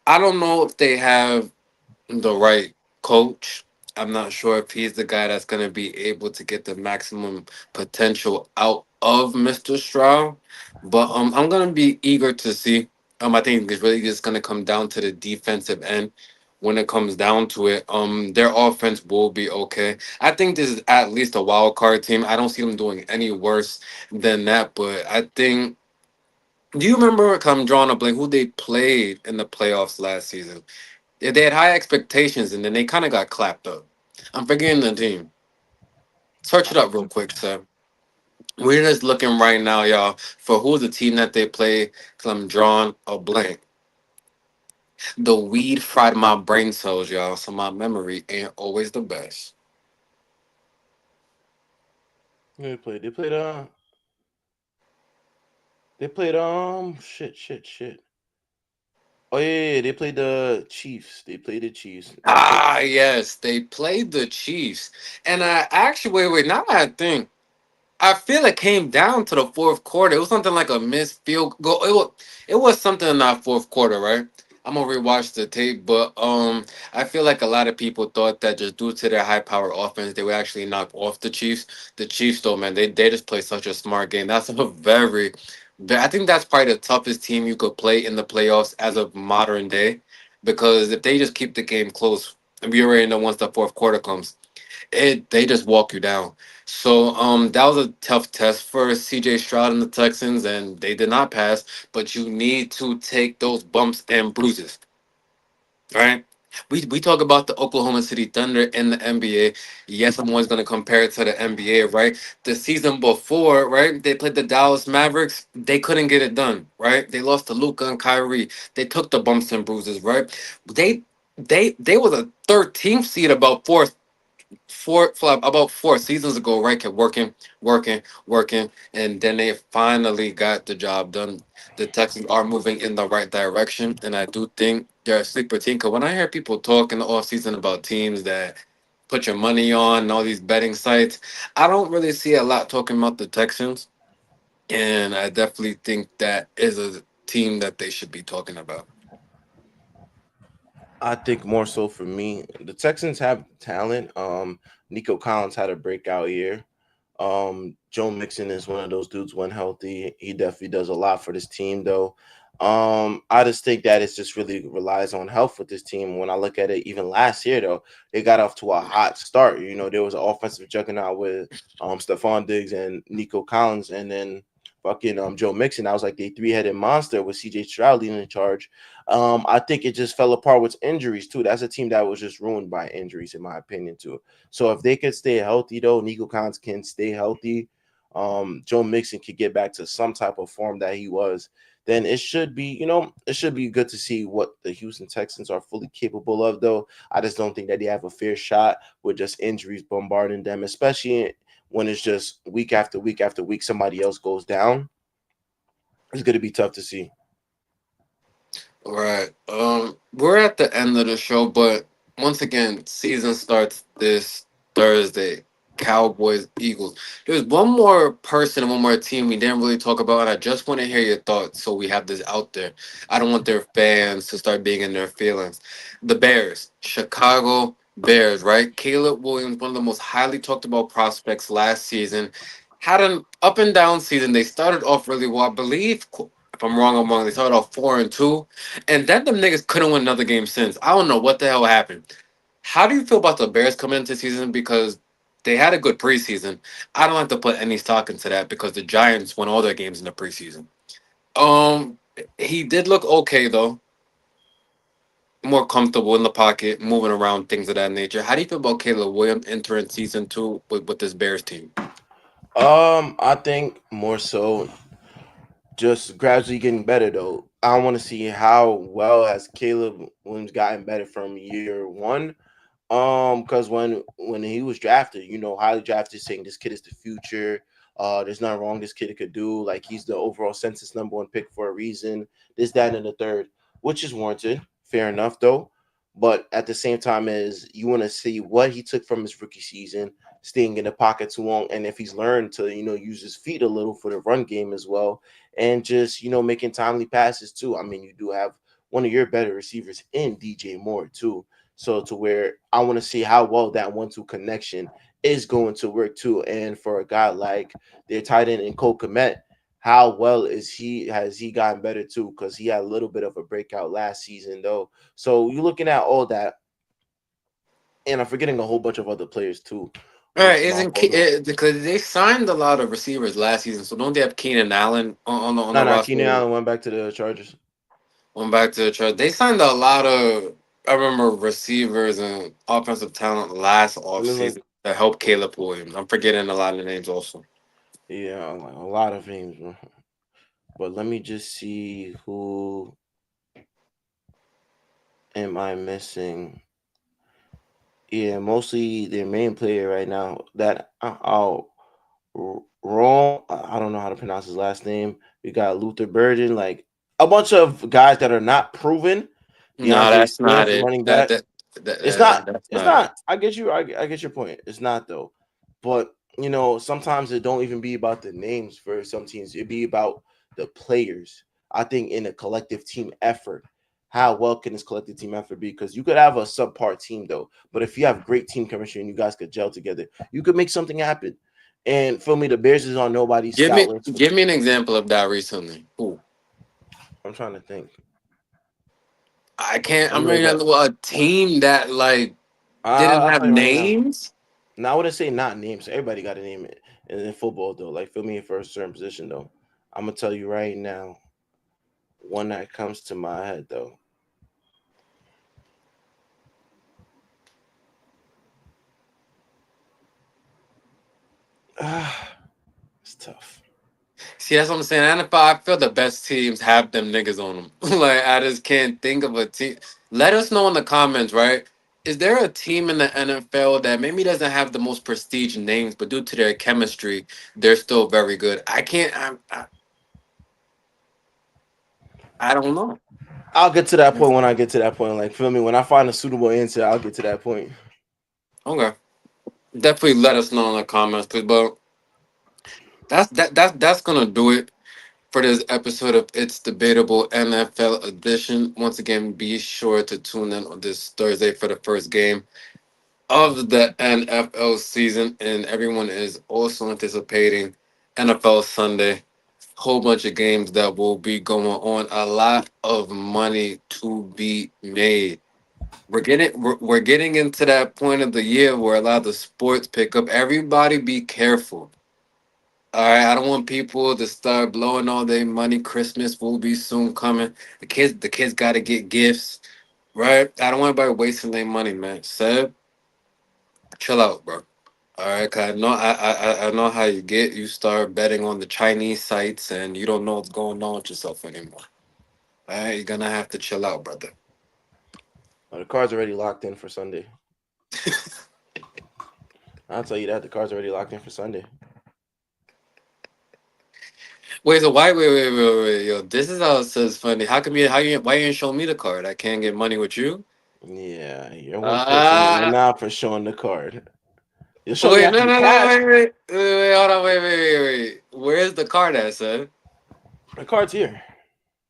S1: I don't know if they have the right coach. I'm not sure if he's the guy that's going to be able to get the maximum potential out of Mr. Stroud. But I'm going to be eager to see. I think it's really just going to come down to the defensive end. When it comes down to it, their offense will be okay. I think this is at least a wild card team. I don't see them doing any worse than that. But I think. Do you remember? 'Cause I'm drawing a blank. Who they played in the playoffs last season? Yeah, they had high expectations and then they kind of got clapped up. I'm forgetting the team. Search it up real quick, sir. We're just looking right now, y'all, for who's the team that they play. Cause I'm drawing a blank. The weed fried my brain cells, y'all. So my memory ain't always the best.
S2: They played. Shit. Oh yeah. They played the Chiefs. They played the Chiefs. They played.
S1: Ah, yes, they played the Chiefs, and I actually wait. Now that I think. I feel it came down to the fourth quarter. It was something like a missed field goal. It was something in that fourth quarter, right? I'm gonna rewatch the tape, but I feel like a lot of people thought that just due to their high power offense, they would actually knock off the Chiefs. The Chiefs, though, man, they just play such a smart game. That's a I think that's probably the toughest team you could play in the playoffs as of modern day, because if they just keep the game close, and we already know once the fourth quarter comes they just walk you down. So that was a tough test for CJ Stroud and the Texans, and they did not pass. But you need to take those bumps and bruises, right? We talk about the Oklahoma City Thunder in the NBA. Yes, I'm always gonna compare it to the NBA, right? The season before, right? They played the Dallas Mavericks. They couldn't get it done, right? They lost to Luca and Kyrie. They took the bumps and bruises, right? They they was a 13th seed about about 4 seasons ago, right? Kept working, and then they finally got the job done. The Texans are moving in the right direction, and I do think they're a sleeper team. Because when I hear people talk in the offseason about teams that put your money on and all these betting sites, I don't really see a lot talking about the Texans, and I definitely think that is a team that they should be talking about.
S2: I think more so for me, the Texans have talent. Nico Collins had a breakout year. Joe Mixon is one of those dudes when healthy. He definitely does a lot for this team though. I just think that it's just really relies on health with this team. When I look at it, even last year though, they got off to a hot start. You know, there was an offensive juggernaut with Stephon Diggs and Nico Collins, and then fucking Joe Mixon. I was like the three-headed monster with CJ Stroud leading the charge. I think it just fell apart with injuries too. That's a team that was just ruined by injuries, in my opinion, too. So if they could stay healthy, though, Nico Collins can stay healthy. Joe Mixon could get back to some type of form that he was. Then it should be, it should be good to see what the Houston Texans are fully capable of. Though I just don't think that they have a fair shot with just injuries bombarding them, especially when it's just week after week after week somebody else goes down. It's going to be tough to see.
S1: Right. We're at the end of the show, but once again, season starts this Thursday. Cowboys, Eagles. There's one more person and one more team we didn't really talk about, and I just want to hear your thoughts so we have this out there. I don't want their fans to start being in their feelings. The Bears, Chicago Bears, right? Caleb Williams, one of the most highly talked about prospects last season, had an up and down season. They started off really well. I believe, if I'm wrong, I'm wrong. They started off 4-2, and then them niggas couldn't win another game since. I don't know what the hell happened. How do you feel about the Bears coming into the season? Because they had a good preseason. I don't like to put any stock into that because the Giants won all their games in the preseason. Um, he did look okay though, more comfortable in the pocket, moving around, things of that nature. How do you feel about Caleb Williams entering season two with this Bears team?
S2: I think more so just gradually getting better though. I want to see how well has Caleb Williams gotten better from year one. Because when he was drafted, highly drafted, saying this kid is the future. There's nothing wrong this kid could do. Like he's the overall census number one pick for a reason. This, that, and the third, which is warranted. Fair enough though. But at the same time, is you want to see what he took from his rookie season, staying in the pocket too long, and if he's learned to use his feet a little for the run game as well, and just making timely passes too. I mean, you do have one of your better receivers in DJ Moore too. So to where I want to see how well that 1-2 connection is going to work too. And for a guy like their tight end in Cole Kmet, how well has he gotten better too? Because he had a little bit of a breakout last season though. So you're looking at all that, and I'm forgetting a whole bunch of other players too,
S1: All right,
S2: which my
S1: isn't
S2: fault.
S1: because they signed a lot of receivers last season, so don't they have Keenan Allen on
S2: No,
S1: the
S2: no, Keenan
S1: roster?
S2: Allen went back to the Chargers.
S1: Went back to the church. They signed a lot of, I remember, receivers and offensive talent last
S2: Let me look.
S1: offseason that helped Caleb Williams. I'm forgetting a lot of the names also.
S2: Yeah, like a lot of names, bro. But let me just see who am I missing. Yeah, mostly their main player right now. That wrong. I don't know how to pronounce his last name. We got Luther Burden, like a bunch of guys that are not proven.
S1: No,
S2: DeAndre
S1: that's not
S2: Swift,
S1: it.
S2: running back. It's not.
S1: That's
S2: It's
S1: not it.
S2: not. I get you. I get your point. It's not though. But sometimes it don't even be about the names for some teams. It be about the players. I think in a collective team effort, how well can this collective team effort be? Because you could have a subpar team though, but if you have great team chemistry and you guys could gel together, you could make something happen. And for me, the Bears is on nobody's scout list.
S1: Give me an example of that recently. Ooh,
S2: I'm trying to think.
S1: I can't.
S2: Let
S1: I'm
S2: me look
S1: ready
S2: up.
S1: to a team that like didn't
S2: I'll
S1: have
S2: tell you right now.
S1: names.
S2: Now I wouldn't say not names. Everybody got a name in football though. Like feel me for a certain position though. I'm gonna tell you right now. One that comes to my head though. It's tough.
S1: See, that's what I'm saying. NFL, I feel the best teams have them niggas on them. Like, I just can't think of a team. Let us know in the comments, right? Is there a team in the NFL that maybe doesn't have the most prestige names, but due to their chemistry, they're still very good? I can't. I don't know.
S2: I'll get to that point when I get to that point. Like feel me, when I find a suitable answer, I'll get to that point.
S1: Okay, definitely let us know in the comments, cause but that's gonna do it for this episode of It's Debatable NFL edition. Once again, be sure to tune in on this Thursday for the first game. of the NFL season, and everyone is also anticipating NFL Sunday. Whole bunch of games that will be going on. A lot of money to be made. We're getting into that point of the year where a lot of the sports pick up. Everybody be careful. All right, I don't want people to start blowing all their money. Christmas will be soon coming. The kids got to get gifts, right? I don't want anybody wasting their money, man. Seb, chill out, bro. All right, 'cause I know how you get. You start betting on the Chinese sites, and you don't know what's going on with yourself anymore. All right, you're gonna have to chill out, brother.
S2: The cards already locked in for Sunday. I'll tell you that the cards already locked in for Sunday.
S1: Wait, so wait, yo, this is how it says funny. How come you how you why you ain't show me the card? I can't get money with you.
S2: Yeah, you're one person
S1: Ah,
S2: not for showing the card. You'll show me
S1: wait,
S2: after
S1: no,
S2: the
S1: no, no,
S2: cash.
S1: wait, hold on, wait. Where's the card at, son?
S2: The card's here.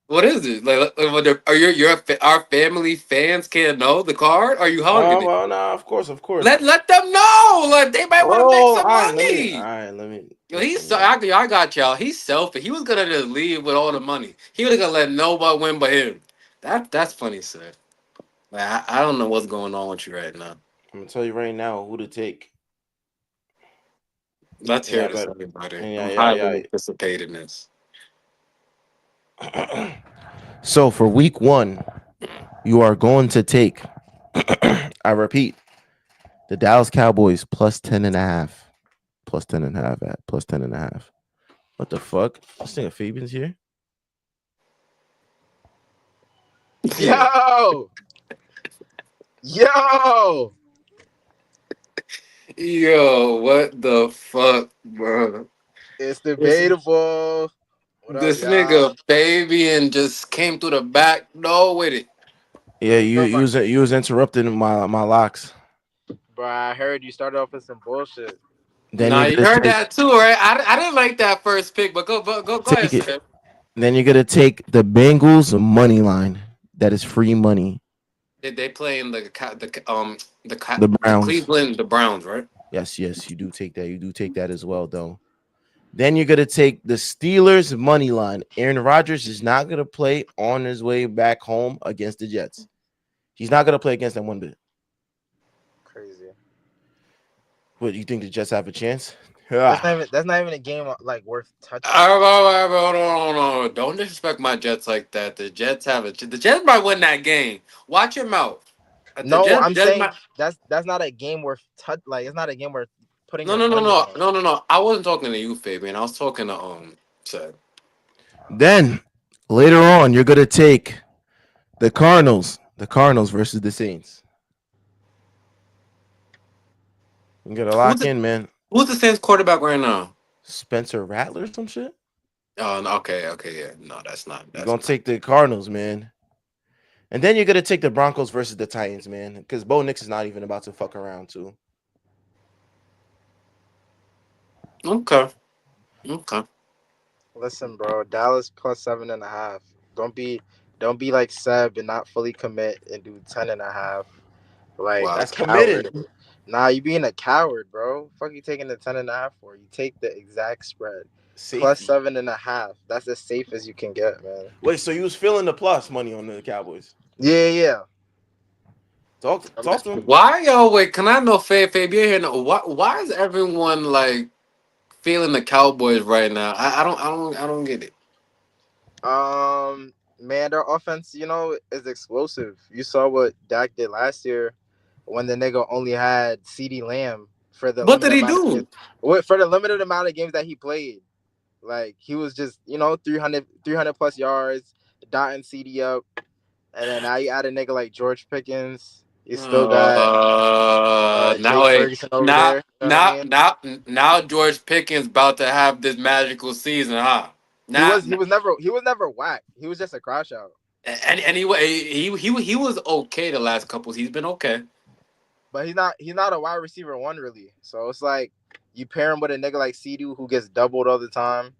S1: What is it? Are our family fans can't know the card? Are you
S2: Oh
S1: hogging it?
S2: well, nah, of course.
S1: Let them know. Like they might want to make
S2: Oh, all
S1: some
S2: right. All
S1: money.
S2: right. Let me
S1: Yo, he's
S2: listen,
S1: so
S2: man.
S1: I got y'all. He's selfish. He was gonna just leave with all the money. He was gonna let nobody win but him. That's funny, sir. Like, I don't know what's going on with you right now.
S2: I'm gonna tell you right now who to take.
S1: Let's hear
S2: Yeah,
S1: this,
S2: but
S1: everybody. I'm highly
S2: yeah.
S1: anticipating this.
S2: So for week 1, you are going to take. I repeat, the Dallas Cowboys plus 10.5. Plus 10.5 at plus 10.5. What the fuck? This thing of Fabian's here.
S1: Yeah.
S3: Yo, yo,
S1: Yo, what the fuck, bro?
S3: it's
S1: This
S3: debatable. What up,
S1: this
S3: y'all?
S1: nigga Fabian just came through the back door with it.
S2: Yeah,
S3: What's up,
S2: you was interrupting my locks.
S3: bro? I heard you started off with some bullshit.
S2: Then
S1: Nah,
S2: you're
S1: you
S2: gonna
S1: heard
S2: take
S1: that too, right? I didn't like that first pick, but go ahead,
S2: take it.
S1: sir.
S2: Then you're gonna take the Bengals money line. That is free money.
S1: They play in
S2: The
S1: the
S2: Browns.
S1: Cleveland the Browns, right?
S2: Yes, you do take that. You do take that as well, though. Then you're gonna take the Steelers money line. Aaron Rodgers is not gonna play on his way back home against the Jets. He's not gonna play against them one bit.
S3: Crazy.
S2: What you think the Jets have a chance?
S3: That's not
S2: Yeah.
S3: even that's not even a game like worth touching.
S1: Hold on. Don't disrespect my Jets like that. The Jets have it. The Jets might win that game. Watch your mouth. The
S3: No,
S1: Jets,
S3: I'm
S1: Jets
S3: saying
S1: might.
S3: that's not a game worth touch. Like it's not a game worth putting
S1: No,
S3: your
S1: no, no,
S3: money
S1: no,
S3: on.
S1: no, no, no. I wasn't talking to you, Fabian. I was talking to Seth.
S2: Then later on, you're gonna take the Cardinals. The Cardinals versus the Saints. You gotta
S1: Who's
S2: lock
S1: the
S2: in, man.
S1: Who's the Saints quarterback right now?
S2: Spencer Rattler, some shit.
S1: Oh, no, okay, yeah. No, that's not.
S2: You're
S1: That's
S2: gonna
S1: not.
S2: take the Cardinals, man. And then you're gonna take the Broncos versus the Titans, man. Because Bo Nix is not even about to fuck around too.
S1: Okay, okay.
S3: Listen, bro, Dallas plus 7.5. Don't be don't be like Seb and not fully commit and do 10.5. Like
S1: Wow.
S3: a
S2: That's
S3: coward.
S2: committed.
S3: Nah, you being a coward, bro. Fuck you taking the 10.5 for? You take the exact spread. Plus
S2: Safety.
S3: 7.5. That's as safe as you can get, man.
S2: Wait, so you was feeling the plus money on the Cowboys?
S3: Yeah.
S2: Talk to him.
S1: Why y'all wait? Can I know Fabian here? Know why is everyone like feeling the Cowboys right now? I don't get it.
S3: Man, their offense, is explosive. You saw what Dak did last year when the nigga only had CD Lamb for the
S1: What did
S3: limited
S1: he
S3: amount of games.
S1: do?
S3: For the limited amount of games that he played. Like he was just, 300 plus yards, dotting CD up. And then now you add a nigga like George Pickens. You still got
S1: Now
S3: Jake
S1: wait,
S3: Ferguson over there. You know what I mean?
S1: now George Pickens about to have this magical season, huh?
S3: He
S1: Now,
S3: was he was never whack. He was just a crash out.
S1: and anyway, he was okay the last couple. He's been okay.
S3: But he's not a wide receiver one really. So it's like you pair him with a nigga like Cedu who gets doubled all the time.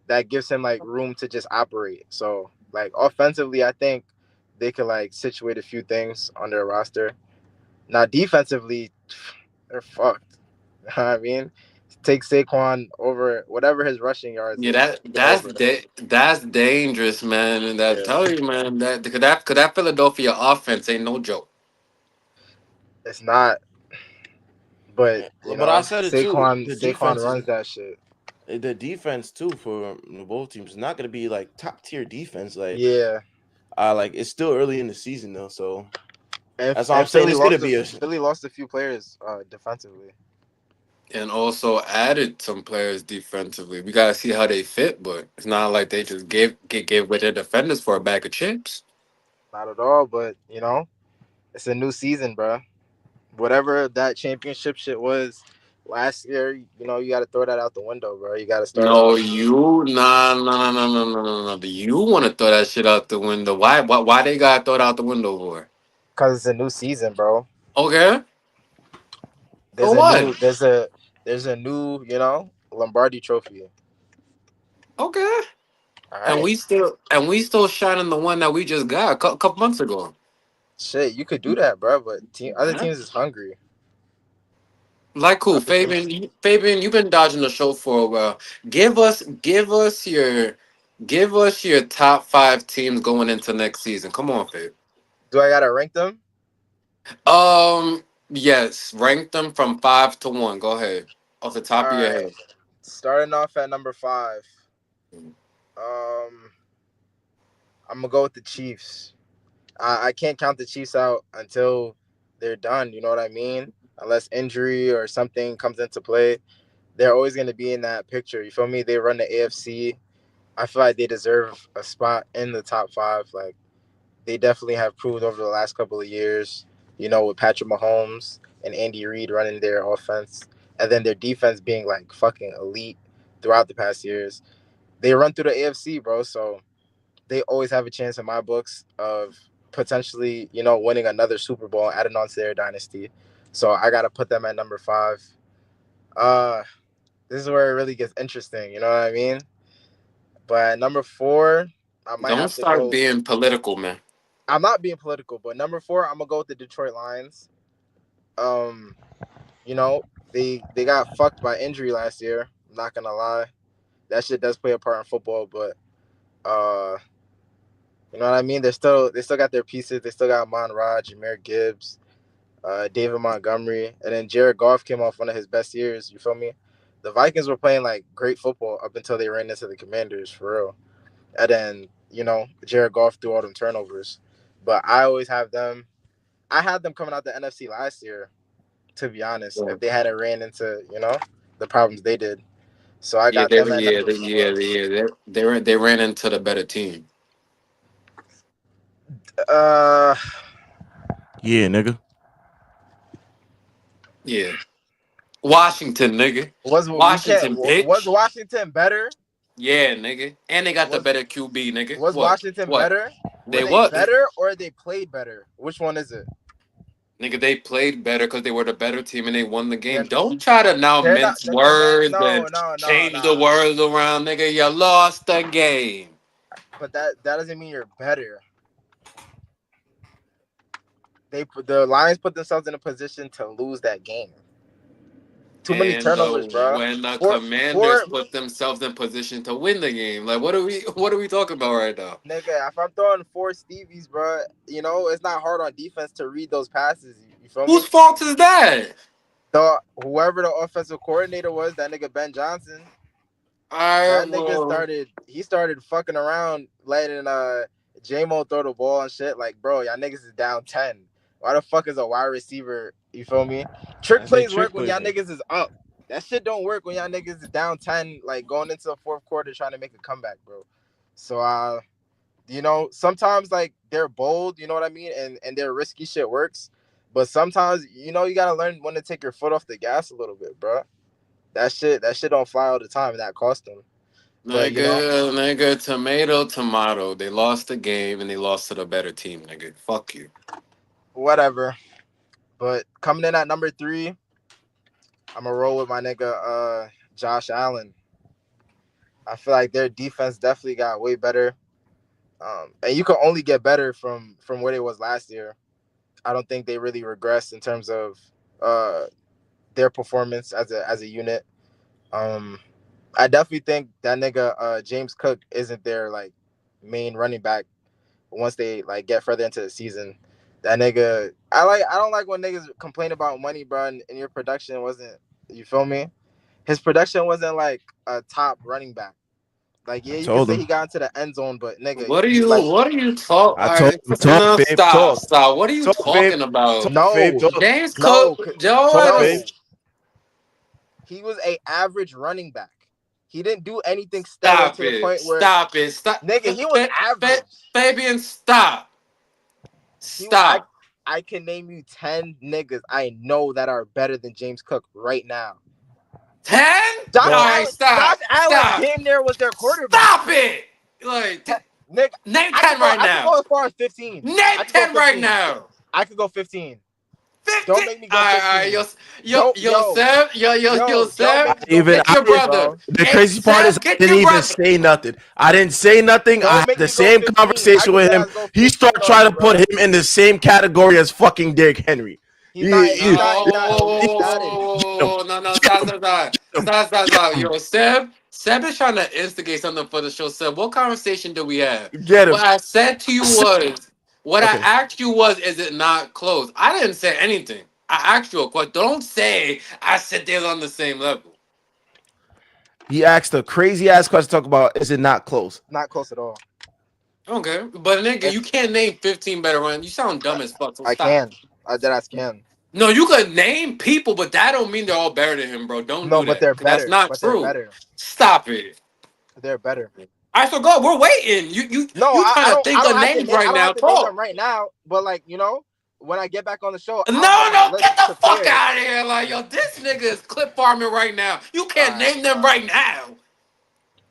S3: That gives him like room to just operate. So like offensively, I think they could like situate a few things on their roster. Now defensively, they're fucked. You know what I mean? Take Saquon over whatever his rushing yards
S1: Yeah,
S3: is. Take it over.
S1: that's dangerous, man. And that
S3: Yeah,
S1: tell you, man, that could that Philadelphia offense ain't no joke.
S3: it's not. But
S2: Yeah,
S3: you
S2: but I
S3: know,
S2: said it too.
S3: Saquon runs that shit.
S2: The defense too for both teams is not going to be like top tier defense.
S3: Yeah,
S2: Like it's still early in the season though, so
S3: and
S2: that's all I'm
S3: and
S2: saying. It's going to be a
S3: Philly lost a few players defensively.
S1: And also added some players defensively. We gotta see how they fit, but it's not like they just gave with their defenders for a bag of chips.
S3: Not at all, but you know, it's a new season, bro. Whatever that championship shit was last year, you know, you got to throw that out the window, bro. You got to start
S1: No,
S3: off
S1: you no. You want to throw that shit out the window? Why they gotta throw it out the window for?
S3: because it's a new season, bro.
S1: Okay,
S3: There's
S1: for
S3: a
S1: what?
S3: new, there's a new, you know, Lombardi Trophy.
S1: Okay,
S3: All
S1: and
S3: right,
S1: we still shining the one that we just got a couple months ago.
S3: shit, you could do that, bro. But other
S1: Yeah.
S3: teams is hungry.
S1: Like who,
S3: Other teams,
S1: Fabian? Fabian, you've been dodging the show for a while. Give us your top five teams going into next season. Come on, Fabe.
S3: do I gotta rank them?
S1: Yes, rank them from 5 to 1. Go ahead, off the
S3: All
S1: top of your
S3: right,
S1: head.
S3: starting off at number 5. Um, I'm gonna go with the Chiefs. I can't count the Chiefs out until they're done. You know what I mean? Unless injury or something comes into play, they're always going to be in that picture. You feel me? They run the AFC. I feel like they deserve a spot in the top 5. Like they definitely have proved over the last couple of years. You know, with Patrick Mahomes and Andy Reid running their offense, and then their defense being like fucking elite throughout the past years. They run through the AFC, bro. So they always have a chance in my books of potentially, you know, winning another Super Bowl and adding on to their dynasty. So I gotta put them at number 5. Uh this is where it really gets interesting, you know what I mean? But at number 4, I might
S1: Don't
S3: have to
S1: start
S3: go.
S1: being political, man.
S3: I'm not being political, but number 4, I'm gonna go with the Detroit Lions. Um, you know, they got fucked by injury last year. I'm not gonna lie. That shit does play a part in football, but uh you know what I mean? They still got their pieces. They still got Mon Ra, Jameer Gibbs, David Montgomery, and then Jared Goff came off one of his best years. You feel me? The Vikings were playing like great football up until they ran into the Commanders for real, and then you know Jared Goff threw all them turnovers. But I always have them. I had them coming out the NFC last year. To be honest,
S1: Yeah,
S3: if they hadn't ran into the problems they did, so I
S1: yeah,
S3: got them at number 4.
S1: they ran into the better team.
S3: Uh,
S2: yeah, nigga.
S1: Yeah, Washington, nigga.
S3: was we can't
S1: Washington,
S3: was
S1: bitch.
S3: Washington better?
S1: Yeah, nigga. And they got the
S3: Was
S1: better QB, nigga.
S3: was
S1: What?
S3: Washington
S1: What?
S3: better? Were
S1: They
S3: they
S1: what?
S3: better or they played better? Which one is it?
S1: Nigga, they played better because they were the better team and they won the game.
S3: They're
S1: Don't try to now
S3: they're not.
S1: mince
S3: I'm not.
S1: words
S3: No,
S1: and
S3: no, no,
S1: change the
S3: no.
S1: words around, nigga. You lost the game.
S3: But that doesn't mean you're better. The Lions put themselves in a position to lose that game. Too many
S1: And
S3: turnovers, bro.
S1: when the
S3: For
S1: Commanders
S3: for
S1: put themselves in position to win the game, like what are we talking about right now?
S3: nigga, if I'm throwing 4 Stevies, bro, you know it's not hard on defense to read those passes. You feel
S1: Whose
S3: me?
S1: fault is that?
S3: The whoever the offensive coordinator was, that nigga Ben Johnson,
S1: I
S3: that nigga
S1: will.
S3: started fucking around, letting J-Mo throw the ball and shit. Like, bro, y'all niggas is down 10. Why the fuck is a wide receiver? You feel me? Trick
S2: I say
S3: plays work
S2: trick
S3: when
S2: plays,
S3: y'all
S2: man.
S3: niggas is up. That shit don't work when y'all niggas is down 10, like going into the fourth quarter trying to make a comeback, bro. So sometimes like they're bold, you know what I mean? And their risky shit works. But sometimes, you gotta learn when to take your foot off the gas a little bit, bro. That shit don't fly all the time, and that cost them. But
S1: Nigga, tomato. They lost the game and they lost to the better team, nigga. Fuck you.
S3: whatever. But coming in at number 3, I'm gonna roll with my nigga Josh Allen. I feel like their defense definitely got way better. And you can only get better from where it was last year. I don't think they really regressed in terms of their performance as a unit. I definitely think that nigga James Cook isn't their like main running back once they like get further into the season. That nigga, I don't like when niggas complain about money, bro, and your production wasn't. You feel me? His production wasn't like a top running back. Like yeah,
S2: I
S3: you can
S2: told
S3: say he
S2: him.
S3: got into the end zone, but nigga,
S1: What are
S3: he
S1: you?
S3: like
S1: What are you talk?
S2: I
S1: All
S2: told
S1: right,
S2: him. Talk,
S1: no,
S2: Fabe.
S1: stop,
S2: Talk.
S1: stop. What are you
S2: Talk, Fabe.
S1: talking about?
S2: Talk, Fabe.
S3: no,
S2: Talk.
S1: James
S3: no,
S1: Cook, Joe
S2: Talk,
S3: no.
S2: Fabe.
S1: Adams.
S3: He was a average running back. He didn't do anything stellar
S1: Stop
S3: to the
S1: it!
S3: point where
S1: Stop it! Stop,
S3: nigga, he was average.
S1: Fabian. Stop!
S3: He was
S1: Stop!
S3: I can name you 10 niggas I know that are better than James Cook right now.
S1: 10? All
S2: Well,
S1: right,
S3: Josh
S1: stop!
S3: Allen
S1: Stop!
S3: damn near was their quarterback.
S1: Stop it! Like,
S3: Nigga,
S1: name 10 right
S3: I could
S1: now.
S3: go as far as 15.
S1: Name
S3: I could go
S1: 10 right
S3: 15.
S1: now.
S3: I could go 15.
S1: 50.
S3: Don't make me go 15. Don't
S1: Seb,
S3: don't
S1: Seb,
S3: make me go
S1: get your
S3: 15,
S1: brother.
S3: bro.
S2: The
S1: Hey,
S2: crazy part is
S1: Seb,
S2: I
S1: get
S2: didn't
S1: your
S2: even
S1: brother.
S2: say nothing. I didn't say nothing. I
S3: Don't
S2: had
S3: make
S2: the
S3: me go
S2: same
S3: 15. I
S2: conversation
S3: could
S2: with
S3: dead
S2: him.
S3: ass go
S2: He
S3: 15
S2: started
S3: on
S2: trying to
S3: you,
S2: put
S3: bro.
S2: him in the same category as fucking Derrick Henry.
S3: He's not he's not he's not he's not it.
S1: No, stop. Yo, Seb is trying to instigate something for the show. Seb, what conversation did we have?
S2: Get
S1: What
S2: him.
S1: I said to you was, what I
S2: Okay.
S1: asked you was, is it not close? I didn't say anything. I asked you a question. Don't say I said they're on the same level.
S2: He asked a crazy ass question. Talk about is it not close?
S3: Not close at all.
S1: Okay, but nigga,
S3: If
S1: you can't name 15 better runs. You sound dumb as fuck. So
S3: I
S1: stop.
S3: can. I dead ass can.
S1: No, you could name people, but that don't mean they're all better than him, bro. Don't
S3: No,
S1: do
S3: but
S1: that.
S3: they're
S1: 'Cause that's
S3: better.
S1: not
S3: But they're
S1: true.
S3: better.
S1: Stop it.
S3: They're better.
S1: I forgot. We're waiting.
S3: No,
S1: You trying to
S3: I
S1: think
S3: don't
S1: of
S3: have to
S1: names
S3: name I
S1: right
S3: don't
S1: now?
S3: have to name them
S1: Talk.
S3: right now. But like, when I get back on the show,
S1: No,
S3: I'll have my
S1: no,
S3: list
S1: get the fuck
S3: prepared.
S1: out of here. Like, yo, this nigga is clip farming right now. You can't
S3: Alright,
S1: name them
S3: bro.
S1: right now.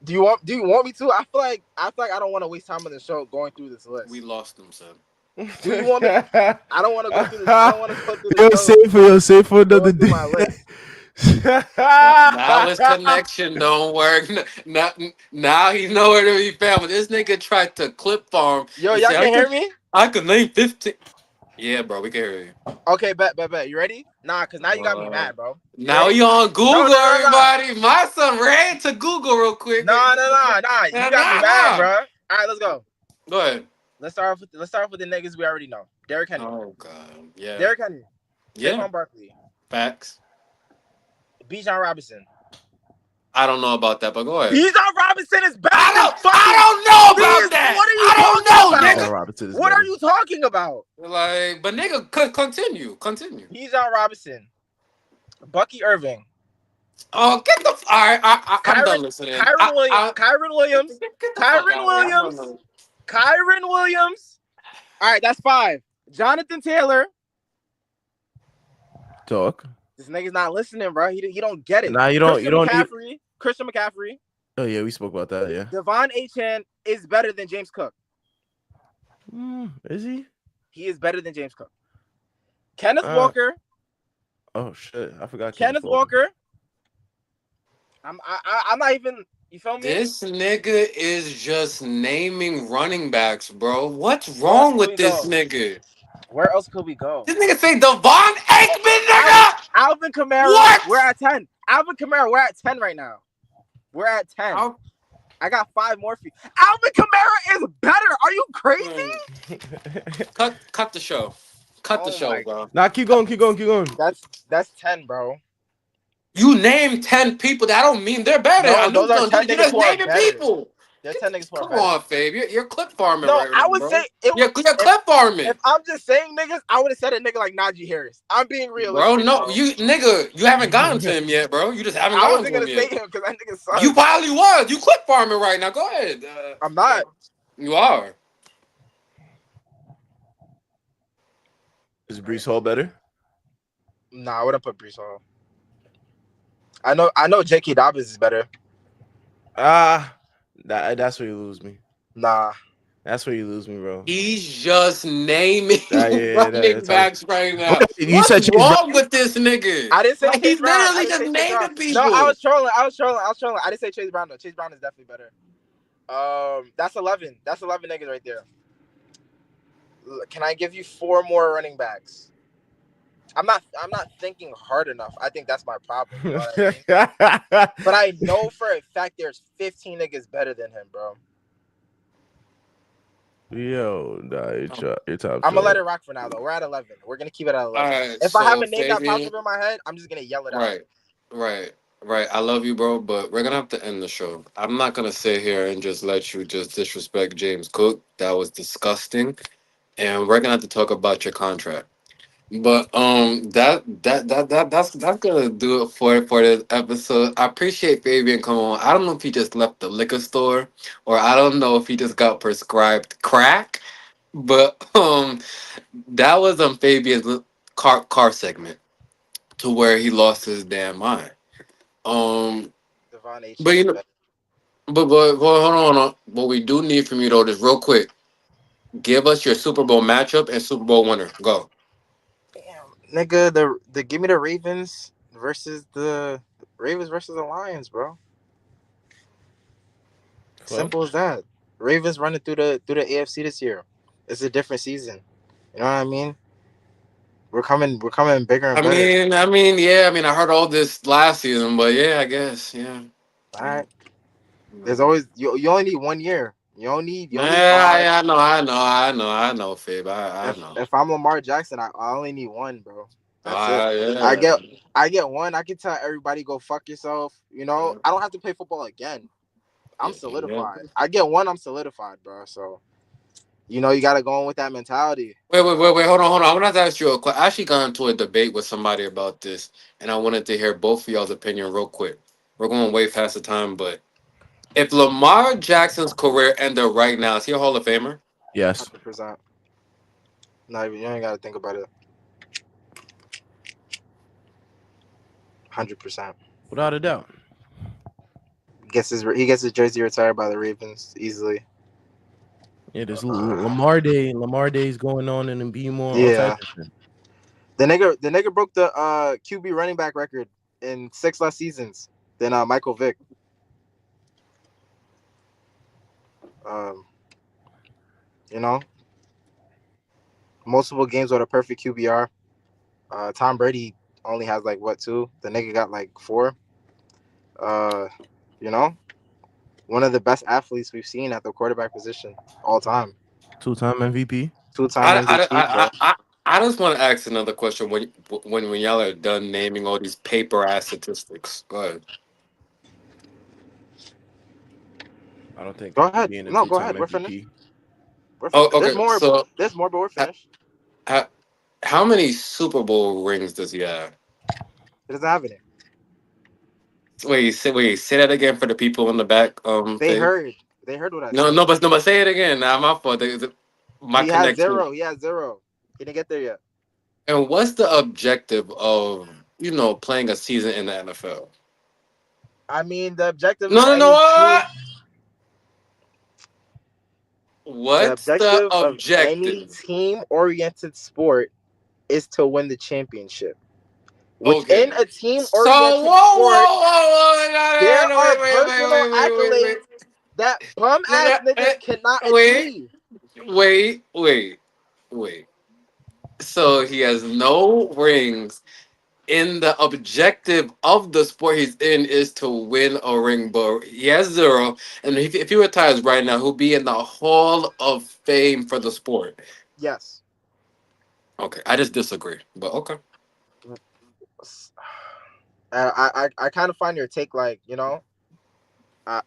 S3: Do you want me to? I feel like I don't want to waste time on the show going through this
S1: We
S3: list.
S1: lost them, son.
S3: Do you want me? I don't want to go through this. I don't want to go through the
S2: Yo,
S3: show
S2: safe for another
S3: going through
S2: day.
S3: my list.
S1: Now his connection don't work. Now he's nowhere to be found. This nigga tried to clip farm
S3: Yo,
S1: and
S3: y'all
S1: say,
S3: can hear me?
S1: I could name 15. Yeah, bro, we can hear you.
S3: Okay, bet. You ready? Nah, cause now you got me mad, bro. You
S1: Now
S3: ready?
S1: you on
S3: No,
S1: Google,
S3: no.
S1: everybody. My son ran to Google real quick.
S3: Nah. You got me mad, bro. All right, let's go.
S1: Go ahead.
S3: Let's start off with the niggas we already know. Derrick Henry.
S1: Oh God, yeah,
S3: Derrick Henry.
S1: yeah.
S3: Saquon Barkley.
S1: Facts.
S3: Bijan Robinson.
S1: I don't know about that, but go ahead.
S3: Bijan Robinson is better than fucking.
S1: I don't know about
S3: Please,
S1: that.
S3: what are you
S1: I don't
S3: talking
S1: know,
S3: about?
S1: nigga.
S2: Robinson is
S3: What
S2: better.
S3: are you talking about?
S1: Like, but nigga, continue.
S3: Bijan Robinson. Bucky Irving.
S1: Oh, get the. All right, I'm done listening.
S3: Kyron Williams. Kyron Williams.
S1: Get the fuck
S3: Kyron
S1: out of here. I don't
S3: Williams.
S1: know.
S3: Kyron Williams. All right, that's 5. Jonathan Taylor.
S2: Talk.
S3: This nigga's not listening, bro. He don't get it.
S2: Nah, you don't need.
S3: Christian McCaffrey.
S2: Oh yeah, we spoke about that. Yeah.
S3: Devon Achane is better than James Cook.
S2: Is he?
S3: He is better than James Cook. Kenneth Walker.
S2: Oh shit, I forgot.
S3: Kenneth Walker. I'm not even. You feel me?
S1: This nigga is just naming running backs, bro. What's wrong with this nigga?
S3: Where else could we go?
S1: This nigga say Devon Aikman, nigga.
S3: Alvin Kamara.
S1: What?
S3: We're at 10. Alvin Kamara. We're at 10 right now. We're at 10. I got 5 more for you. Alvin Kamara is better. Are you crazy?
S1: Cut the show. Cut the show, bro.
S2: Nah, keep going.
S3: That's 10, bro.
S1: You name 10 people. That don't mean they're better.
S3: No, those are 10
S1: you
S3: niggas
S1: just
S3: who are
S1: naming
S3: better.
S1: people.
S3: They're 10 niggas who are
S1: Come
S3: better.
S1: on, Fabe. You're clip farming
S3: No,
S1: right
S3: I
S1: now,
S3: would
S1: bro.
S3: say
S1: You're clip farming.
S3: If I'm just saying niggas, I would have said a nigga like Najee Harris. I'm being realistic.
S1: Bro, no, you haven't gotten to him yet, bro. You just haven't gotten to him yet.
S3: I wasn't gonna say him because that nigga sucks.
S1: You probably was. You clip farming right now. Go ahead.
S3: I'm not.
S1: You are.
S2: Is Brees Hall better?
S3: Nah, I wouldn't put Brees Hall. I know J.K. Dobbins is better.
S2: That's where you lose me.
S3: Nah.
S2: That's where you lose me, bro.
S1: He's just naming running backs right now.
S2: You said
S1: What's wrong with this nigga?
S3: I didn't say
S1: like,
S3: Chase
S1: he's
S3: Brown.
S1: literally just naming people.
S3: No, I was trolling. I didn't say Chase Brown though. Chase Brown is definitely better. That's 11. That's 11 niggas right there. Can I give you 4 more running backs? I'm not thinking hard enough. I think that's my problem. You know what I mean? But I know for a fact there's 15 niggas better than him, bro.
S2: Yo, nah, you're top
S3: I'm gonna let
S2: shelf.
S3: it rock for now though. We're at 11. We're gonna keep it at
S1: All
S3: 11.
S1: right,
S3: If I have
S1: so
S3: a name that pops
S1: Fabian,
S3: up in my head, I'm just gonna yell it out.
S1: right, right, right. I love you, bro, but we're gonna have to end the show. I'm not gonna sit here and just let you just disrespect James Cook. That was disgusting, and we're gonna have to talk about your contract. But that's gonna do it for this episode. I appreciate Fabian coming on. I don't know if he just left the liquor store or I don't know if he just got prescribed crack, but that was Fabian's car segment to where he lost his damn mind. Um,
S3: Devon A.
S1: but you
S3: Chain
S1: know,
S3: bet.
S1: but hold on, hold on. What we do need from you though, just real quick, give us your Super Bowl matchup and Super Bowl winner. Go.
S3: Damn, nigga, the give me the Ravens versus the Lions, bro.
S2: Fuck.
S3: Simple as that. Ravens running through the AFC this year. It's a different season. You know what I mean? We're coming bigger and better.
S1: Yeah. I mean, I heard all this last season, but yeah, I guess, yeah.
S3: All right. There's
S1: Mm.
S3: always you only need 1 year. You don't need
S1: Yeah,
S3: five.
S1: I know, Fib. I
S3: If
S1: know.
S3: if I'm Lamar Jackson, I only need one, bro. That's it. I
S1: Yeah.
S3: get I get one. I can tell everybody go fuck yourself. I don't have to play football again. I'm
S1: Yeah.
S3: solidified. I get one. I'm solidified, bro. So you gotta go in with that mentality.
S1: Wait. Hold on. I want to ask you a question. I actually got into a debate with somebody about this, and I wanted to hear both of y'all's opinion real quick. We're going way past the time, but if Lamar Jackson's career ended right now, is he a Hall of Famer?
S2: Yes,
S3: 100%. Not even you ain't gotta think about it. 100%.
S2: without a doubt.
S3: He gets his jersey retired by the Ravens easily.
S2: Yeah, there's
S3: Uh,
S2: Lamar Days going on in the B more, all types
S3: yeah,
S2: of shit.
S3: the nigga broke the QB running back record in 6 less seasons than Michael Vick. Um, you know, multiple games with a perfect QBR. Tom Brady only has like what, two? The nigga got like four. Uh, you know, one of the best athletes we've seen at the quarterback position all time.
S2: Two-time MVP.
S3: Two-time
S1: I, I,
S3: MVP, bro.
S1: I, I, I just want to ask another question when y'all are done naming all these paper ass statistics. Go ahead.
S2: I don't think
S3: Go ahead.
S2: being a
S3: No, go
S2: two-time
S3: ahead. We're finished.
S2: MVP.
S1: Oh,
S3: There's
S1: okay.
S3: more.
S1: So,
S3: There's more, but we're
S1: uh,
S3: finished.
S1: how many Super Bowl rings does he have?
S3: It doesn't have any.
S1: Say that again for the people in the back.
S3: They
S1: Fave.
S3: heard. They heard what I
S1: No,
S3: said.
S1: no, but say it again. Nah, my fault. My
S3: He has
S1: connection.
S3: zero. He has zero. He didn't get there yet.
S1: And what's the objective of playing a season in the NFL?
S3: I mean, the objective
S1: No,
S3: of
S1: no, no.
S3: any team. The
S1: What's the
S3: objective of any
S1: objective?
S3: team-oriented sport is to win the championship. Which in
S1: Okay.
S3: a
S1: So
S3: team-oriented sport,
S1: whoa.
S3: there
S1: No,
S3: are personal
S1: wait.
S3: accolades that bum
S1: No,
S3: ass
S1: no,
S3: niggas cannot
S1: wait,
S3: achieve.
S1: wait, wait, wait. So he has no rings. In the objective of the sport he's in is to win a ring, but he has zero. And if he retires right now, he'll be in the Hall of Fame for the sport.
S3: Yes.
S1: Okay, I just disagree, but okay.
S3: I kind of find your take like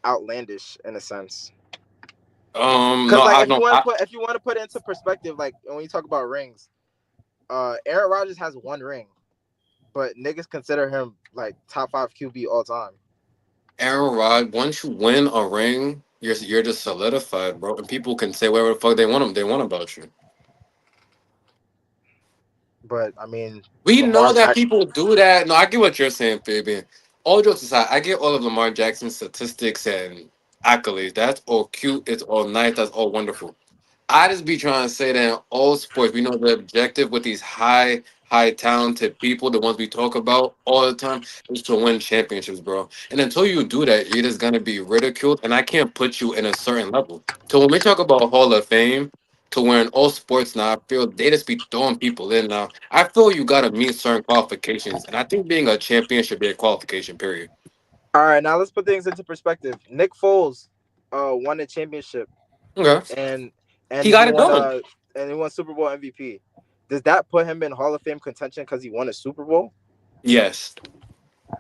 S3: outlandish in a sense.
S1: No,
S3: Because like
S1: I
S3: if you
S1: don't.
S3: want to put it into perspective, like when you talk about rings, Aaron Rodgers has one ring, but niggas consider him like top five QB all time.
S1: Aaron Rod, once you win a ring, you're just solidified, bro. And people can say whatever the fuck they want about you.
S3: But I mean,
S1: We know
S3: Lamar
S1: that
S3: Jack.
S1: people do that. No, I get what you're saying, Fabian. All jokes aside, I get all of Lamar Jackson's statistics and accolades. That's all cute. It's all nice. That's all wonderful. I just be trying to say that in all sports, we know the objective with these high talented people, the ones we talk about all the time, is to win championships, bro. And until you do that, you're just gonna be ridiculed, and I can't put you in a certain level. So when we talk about Hall of Fame, to where in all sports now, I feel they just be throwing people in now. I feel you gotta meet certain qualifications, and I think being a champion should be a qualification. Period.
S3: All right, now let's put things into perspective. Nick Foles, won a championship
S1: Okay,
S3: and
S1: he
S3: and he
S1: got it
S3: won
S1: done.
S3: Super Bowl MVP. Does that put him in Hall of Fame contention because he won a Super Bowl?
S1: Yes.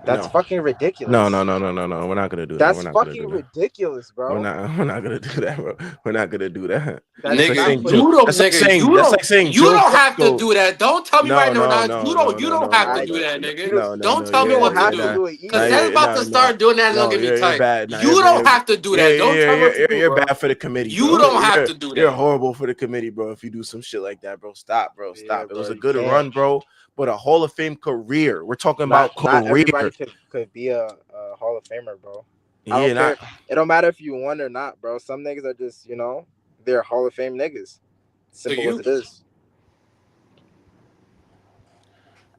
S3: That's
S2: No.
S3: fucking ridiculous.
S2: No. We're not gonna do that.
S3: That's
S2: We're not gonna
S3: fucking
S2: do that.
S3: ridiculous, bro.
S2: We're not gonna do that, bro. We're not gonna do that.
S3: That
S2: That's
S3: does
S2: like
S1: Nigga,
S3: not
S2: saying
S3: put
S2: Joe.
S3: him.
S1: you
S2: Joe
S1: don't have to
S2: Flacco.
S1: do that. Don't tell me right now. Now you don't have to
S3: I
S1: do that,
S3: you
S1: nigga.
S3: don't,
S1: Don't
S3: you
S1: tell me
S3: don't
S1: what to
S3: have to
S1: do.
S3: do it
S1: Cause
S3: either.
S1: they're about to start doing that. It's gonna get me
S2: You're
S1: tight.
S2: bad.
S1: You don't have to do that. Don't tell me what to do,
S2: You're
S1: bro.
S2: bad for the committee, bro.
S1: You don't have to do
S2: You're
S1: that.
S2: horrible for the committee, bro. If you do some shit like that, bro, stop, bro.
S3: Yeah,
S2: Stop. It
S3: bro,
S2: was a
S3: you
S2: good
S3: can't.
S2: run, bro. But a Hall of Fame career. We're talking
S3: Not
S2: about
S3: not everybody
S2: career.
S3: could be a Hall of Famer, bro. I
S2: Yeah,
S3: don't care.
S2: not
S3: It don't matter if you won or not, bro. Some niggas are just, they're Hall of Fame niggas.
S1: So
S3: Simple as
S1: you
S3: it is.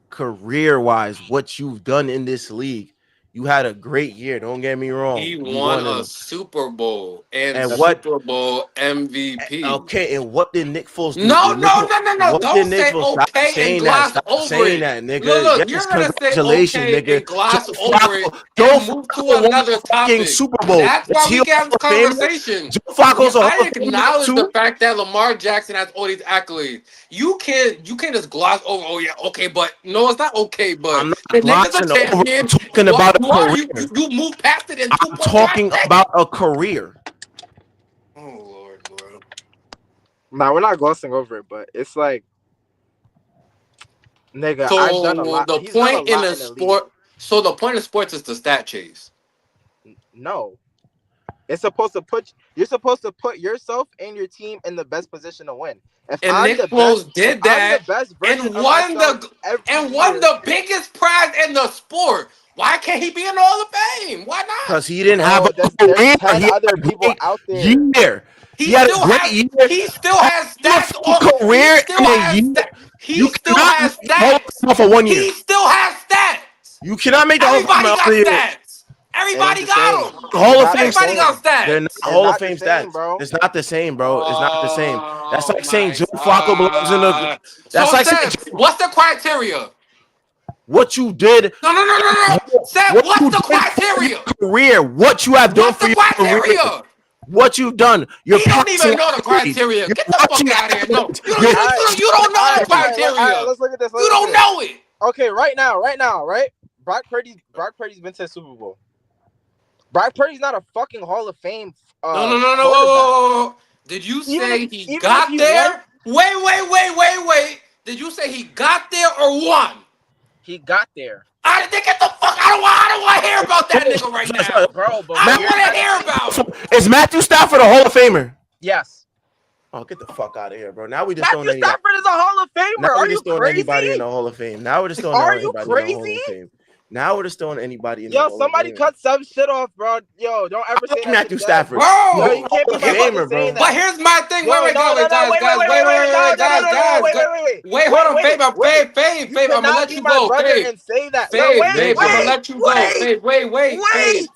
S2: career-wise, what you've done in this league. You had a great year. Don't get me
S1: he
S2: wrong. You
S1: won
S2: won
S1: a
S2: in
S1: Super Bowl and
S2: and
S3: That's
S2: what
S1: Super Bowl MVP.
S2: okay, and what did Nick Foles do?
S1: No, no, no, no, no.
S2: What did
S1: Don't
S2: Nick
S1: say
S2: Foles stop
S1: okay and
S2: saying that?
S1: gloss
S2: Stop
S1: over
S2: saying
S1: it.
S2: that, nigga.
S1: Look,
S2: Yes,
S1: you're gonna say
S2: congratulations,
S1: okay
S2: nigga.
S1: and gloss
S2: Joe
S1: over it
S2: Flacco,
S1: and move to
S2: won a
S1: another
S2: fucking
S1: topic.
S2: Super Bowl.
S1: That's
S2: Is
S1: why
S2: he
S1: we
S2: a
S1: can have
S2: Hall
S1: this
S2: of Famer?
S1: conversation.
S2: Joe Flacco's a Hall
S1: I
S2: of Famer
S1: acknowledge the
S2: too.
S1: fact that Lamar Jackson has all these accolades. You can't just gloss over. Oh yeah, okay, but no, it's not okay. But
S2: I'm
S1: the
S2: not
S1: nigga's a
S2: glossing over. I'm
S1: champion.
S2: talking
S1: What
S2: about a
S1: you are, you
S2: career.
S1: you move past it in
S2: I'm
S1: 2.5
S2: talking
S1: seconds.
S2: about a career.
S1: Oh Lord, bro.
S3: Nah, we're not glossing over it, but it's like, nigga, I've done a
S1: So
S3: lot.
S1: the
S3: He's done a
S1: point in
S3: lot
S1: the
S3: in the league.
S1: sport. So the point of sports is the stat chase.
S3: No, it's supposed to put you're supposed to put yourself and your team in the best position to win. If
S1: And
S3: I'm
S1: Nick
S3: the best,
S1: Foles
S3: if
S1: did
S3: I'm the
S1: that
S3: best version
S1: and
S3: of
S1: won
S3: myself
S1: the
S3: every
S1: and won
S3: year,
S1: the biggest prize in the sport. Why can't he be in the Hall of Fame? Why not?
S2: Because he didn't have
S3: bro,
S2: a
S3: there's
S2: career.
S3: 10
S2: He had
S3: other
S2: a
S3: people
S2: great
S3: out there.
S2: year.
S1: He
S2: He had a
S1: still
S2: great
S1: has
S2: year.
S1: he still
S2: Hall
S1: has
S2: of
S1: stats
S2: Fame
S1: on he
S2: career
S1: still
S2: in a
S1: has
S2: year.
S1: he
S2: You
S1: still
S2: cannot
S1: has
S2: make the Hall of
S1: stats.
S2: Fame for 1 year.
S1: He still has stats.
S2: You cannot make the Hall of Fame
S1: Everybody got
S2: every year.
S1: stats.
S3: It ain't
S1: Everybody
S3: the same.
S1: got them.
S3: They're
S2: Hall of
S3: not
S2: Fame
S3: the
S1: Everybody
S2: stats.
S3: same.
S1: got
S2: They're not
S1: stats.
S3: They're
S2: Hall of
S3: not the
S2: Fame
S3: same,
S2: stats.
S3: bro.
S2: It's not the same, bro. It's not the same. That's
S1: Oh
S2: like saying
S1: my
S2: Joe Flacco belongs in the.
S1: god.
S2: That's
S1: So
S2: like saying
S1: Seth, what's the criteria?
S2: what you did.
S1: No, no, no, no, no. Seth,
S2: What
S1: what's
S2: you
S1: the
S2: did for
S1: criteria?
S2: your career. What you have done
S1: What's
S2: for
S1: the
S2: your career.
S1: criteria?
S2: What you've done. You're
S1: He don't
S2: passing
S1: even know the
S2: accolades.
S1: criteria.
S2: You're
S1: Get the fuck
S2: rushing
S1: out of here. No,
S2: accolades.
S1: you don't,
S2: You're
S1: you
S3: All
S1: don't,
S3: right,
S1: you don't, you don't know the
S3: all right.
S1: criteria.
S3: Let's look at this.
S1: You don't know it.
S3: Okay, right now, right? Brock Purdy's been to the Super Bowl. Brock Purdy's not a fucking Hall of Fame
S1: No, no, no, no. Whoa,
S3: quarterback.
S1: whoa, whoa, whoa. Did you
S3: Even if
S1: say he
S3: even if
S1: got
S3: he won,
S1: there? Wait. Did you say he got there or won?
S3: he got there.
S1: I didn't get the fuck. I don't want to hear about that nigga right now.
S3: Bro, but
S1: I
S3: what
S1: don't
S3: you're
S1: want
S3: trying
S1: to
S3: to
S1: hear
S3: say,
S1: about it.
S2: Is Matthew Stafford a Hall of Famer?
S3: yes.
S2: Oh, get the fuck out of here, bro. Now we just throwing
S3: Matthew
S2: anybody.
S3: Stafford is a Hall of
S2: Now
S3: Famer.
S2: we're
S3: Are you
S2: just throwing
S3: crazy?
S2: anybody in the Hall of Fame. Now we're just throwing
S3: Are you
S2: anybody in the Hall
S3: crazy?
S2: of Fame. Now we're just throwing anybody in the
S3: Yo,
S2: Hall of
S3: somebody
S2: Fame.
S3: cut some shit off, bro. Yo, don't ever
S2: I
S3: say
S2: like
S3: that
S2: Matthew
S3: shit again.
S2: Stafford. He's
S3: Yo,
S2: a
S3: you
S1: Bro,
S2: Hall
S3: can't be
S2: of
S1: here,
S2: Famer,
S3: saying
S2: bro.
S1: but
S3: that.
S1: here's my thing.
S3: Yo, no,
S1: Guys,
S3: wait, You
S1: Fave. I'm gonna
S3: cannot
S1: let
S3: be
S1: you
S3: my
S1: go,
S3: brother
S1: Fave.
S3: and say that. No,
S1: Fave. I'm gonna let you go. Fave.
S3: wait.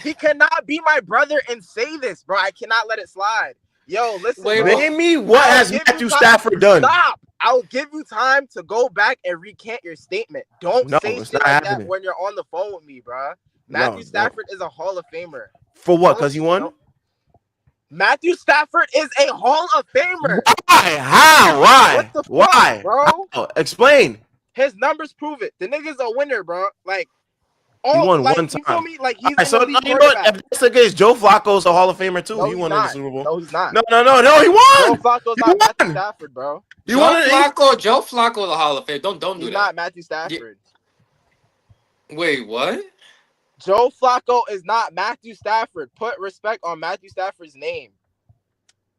S3: He cannot be my brother and say this, bro. I cannot let it slide. Yo, listen,
S1: Wait,
S3: bro.
S2: Name me what
S3: I'll
S2: has
S3: give you
S2: Matthew
S3: time.
S2: Stafford done?
S3: Stop. I'll give you time to go back and recant your statement. Don't
S2: No,
S3: say
S2: it's
S3: shit
S2: not
S3: like that
S2: happening.
S3: when you're on the phone with me, bro.
S2: No,
S3: Matthew Stafford is a Hall of Famer.
S2: For what?
S3: Don't-
S2: Because he won?
S3: don't- Matthew Stafford is a Hall of Famer.
S2: Why? How? Why?
S3: What the fuck,
S2: Why?
S3: bro?
S2: How? Explain.
S3: His numbers prove it. The nigga's a winner, bro. Like,
S2: He won
S3: like,
S2: one
S3: you feel
S2: time.
S3: me? Like,
S2: All
S3: he's
S2: right,
S3: an
S2: so
S3: elite
S2: you know what?
S3: quarterback.
S2: If that's the case, Joe Flacco's a Hall of Famer too.
S3: No,
S2: He
S3: he's
S2: won in the
S3: not.
S2: Super Bowl.
S3: No, he's not.
S2: No, he
S3: Joe
S2: won.
S3: Flacco's
S2: He
S3: not Matthew
S2: won.
S3: Stafford, bro.
S2: He won it.
S1: Joe Flacco is a Hall of Fame. Don't do
S3: He's
S1: that.
S3: not Matthew Stafford.
S1: Wait, what?
S3: Joe Flacco is not Matthew Stafford. Put respect on Matthew Stafford's name.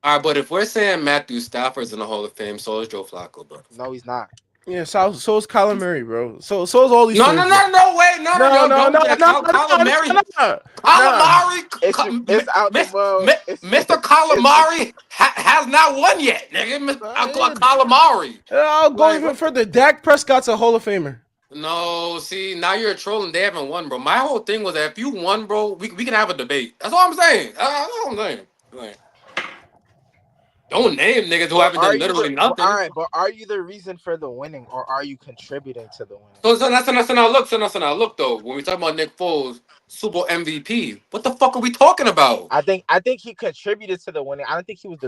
S1: All right, but if we're saying Matthew Stafford's in the Hall of Fame, so is Joe Flacco, bro.
S3: No, he's not.
S2: Yeah, so is Kyler Murray, bro. So is all these.
S1: No,
S2: players,
S1: wait, don't do that. Calamari,
S3: It's out the world.
S1: Mr. Calamari has not won yet, nigga. Calamari.
S2: I'll go even further. Dak Prescott's a Hall of Famer.
S1: No, see, now you're trolling. They haven't won, bro. My whole thing was that if you won, bro, we can have a debate. That's all I'm saying. That's all I'm saying. Don't name niggas who
S3: But
S1: haven't
S3: are
S1: done
S3: you
S1: literally
S3: the all
S1: nothing.
S3: right? But are you the reason for the winning, or are you contributing to the winning?
S1: So now look, though. When we talk about Nick Foles, Super Bowl MVP, what the fuck are we talking about?
S3: I think he contributed to the winning. I don't think he was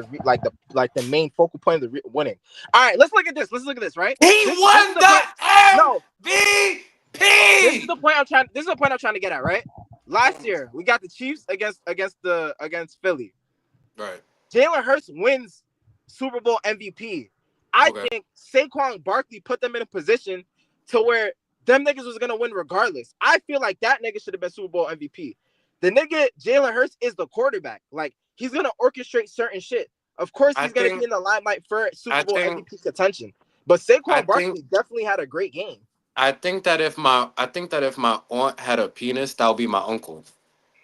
S3: the main focal point of the winning. All right, let's look at this. Let's look at this. Right.
S1: He
S3: This is
S1: won
S3: the point.
S1: the
S3: No, this is
S1: MVP.
S3: the point I'm trying. This is the point I'm trying to get at. Right. Last year we got the Chiefs against Philly.
S1: Right.
S3: Jalen Hurts wins Super Bowl MVP. I
S1: Okay.
S3: think Saquon Barkley put them in a position to where them niggas was gonna win regardless. I feel like that nigga should have been Super Bowl MVP. The nigga Jalen Hurts is the quarterback. Like he's gonna orchestrate certain shit. Of course,
S1: I
S3: he's gonna be
S1: think.
S3: in the limelight for
S1: I
S3: Super Bowl
S1: think.
S3: MVP contention. But
S1: I
S3: Saquon
S1: think.
S3: Barkley definitely had a great game.
S1: I think that if my aunt had a penis, that would be my uncle.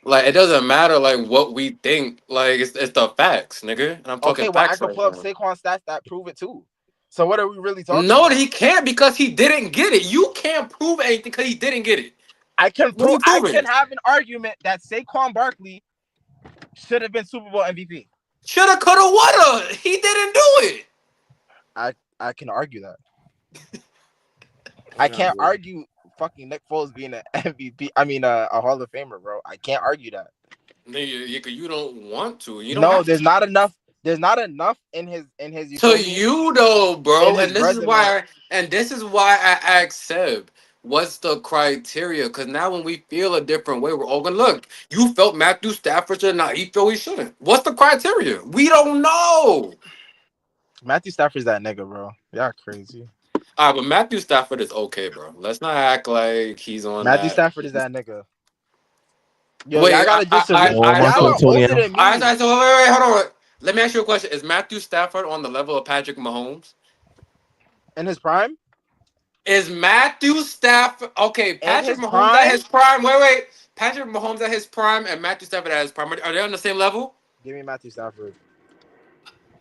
S1: Like it doesn't matter like what we think. Like it's the facts, nigga. And I'm talking
S3: Okay, well I
S1: facts
S3: can
S1: right
S3: pull up
S1: now.
S3: Saquon stats that prove it too. So what are we really talking
S1: No,
S3: about?
S1: he can't because he didn't get it. You can't prove anything because he didn't get it.
S3: I can
S1: What are
S3: prove.
S1: you
S3: I
S1: proving?
S3: can have an argument that Saquon Barkley should have been Super Bowl MVP.
S1: Shoulda, coulda, woulda. He didn't do it.
S3: I can argue that. I can't argue fucking Nick Foles being an MVP. I mean, a Hall of Famer, bro. I can't argue that.
S1: Nigga, you don't want to. You don't
S3: No,
S1: have to.
S3: there's not enough. There's not enough in his. You
S1: To
S3: feel me?
S1: you though,
S3: In
S1: bro.
S3: his
S1: And this is
S3: resume.
S1: why. And this is why I asked Seb, what's the criteria? Because now when we feel a different way, we're all gonna look. You felt Matthew Stafford should not. He felt he shouldn't. What's the criteria? We don't know.
S3: Matthew Stafford's that nigga, bro. Y'all crazy.
S1: All right, but Matthew Stafford is okay, bro. Let's not act like he's on
S3: Matthew
S1: that.
S3: Stafford is that nigga. Yo, y'all
S1: Wait,
S3: gotta do some.
S2: One
S3: Y'all
S1: so,
S3: are older than me.
S1: so wait, hold on. Let me ask you a question. Is Matthew Stafford on the level of Patrick Mahomes?
S3: In his prime.
S1: Is Matthew Stafford okay?
S3: In
S1: Patrick
S3: his
S1: Mahomes at
S3: prime.
S1: his prime. Wait. Patrick Mahomes at his prime and Matthew Stafford at his prime. Are they on the same level?
S3: Give me Matthew Stafford.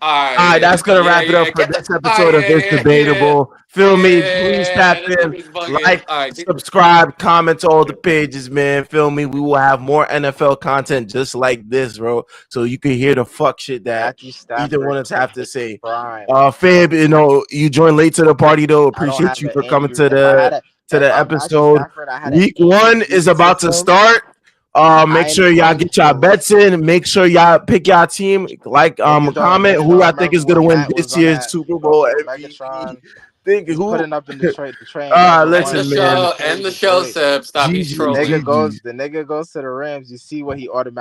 S1: All
S2: All right,
S1: right,
S2: that's gonna
S1: yeah,
S2: wrap it up
S1: yeah.
S2: for
S1: Get the.
S2: this
S1: All right,
S2: episode of It's
S1: yeah.
S2: Debatable. Feel me? Please tap
S1: This
S2: in,
S1: nigga's bugging.
S2: like,
S1: All right,
S2: subscribe, comment to all the pages, man. Feel me? We will have more NFL content just like this, bro. So you can hear the fuck shit that
S3: Matthew Stafford.
S2: either one of us have to
S3: his
S2: say.
S3: Prime.
S2: Fib, you joined late to the party though.
S3: I don't
S2: Appreciate
S3: have
S2: you
S3: an
S2: for coming
S3: injury.
S2: to
S3: If
S2: the
S3: I'm Matthew
S2: episode.
S3: Stafford, I had an
S2: Week
S3: injury
S2: 1
S3: due
S2: is about to
S3: system.
S2: start. Make
S3: I
S2: sure
S3: ain't
S2: y'all
S3: playing
S2: get y'all
S3: for
S2: bets in. Make sure y'all pick y'all team. Like, comment who y'all think is gonna win this year's Super Bowl MVP.
S3: Megatron.
S2: Think
S3: He's
S2: who?
S3: putting up in Detroit. Detroit ain't never
S1: end the
S3: won.
S2: Listen,
S3: Nobody
S2: man.
S1: show.
S3: carry
S1: End the show,
S3: Detroit.
S1: Seb. Stop. He's
S2: GG,
S3: The
S1: trolling.
S3: nigga goes.
S2: GG.
S3: The nigga goes to the Rams. You see what he automatically.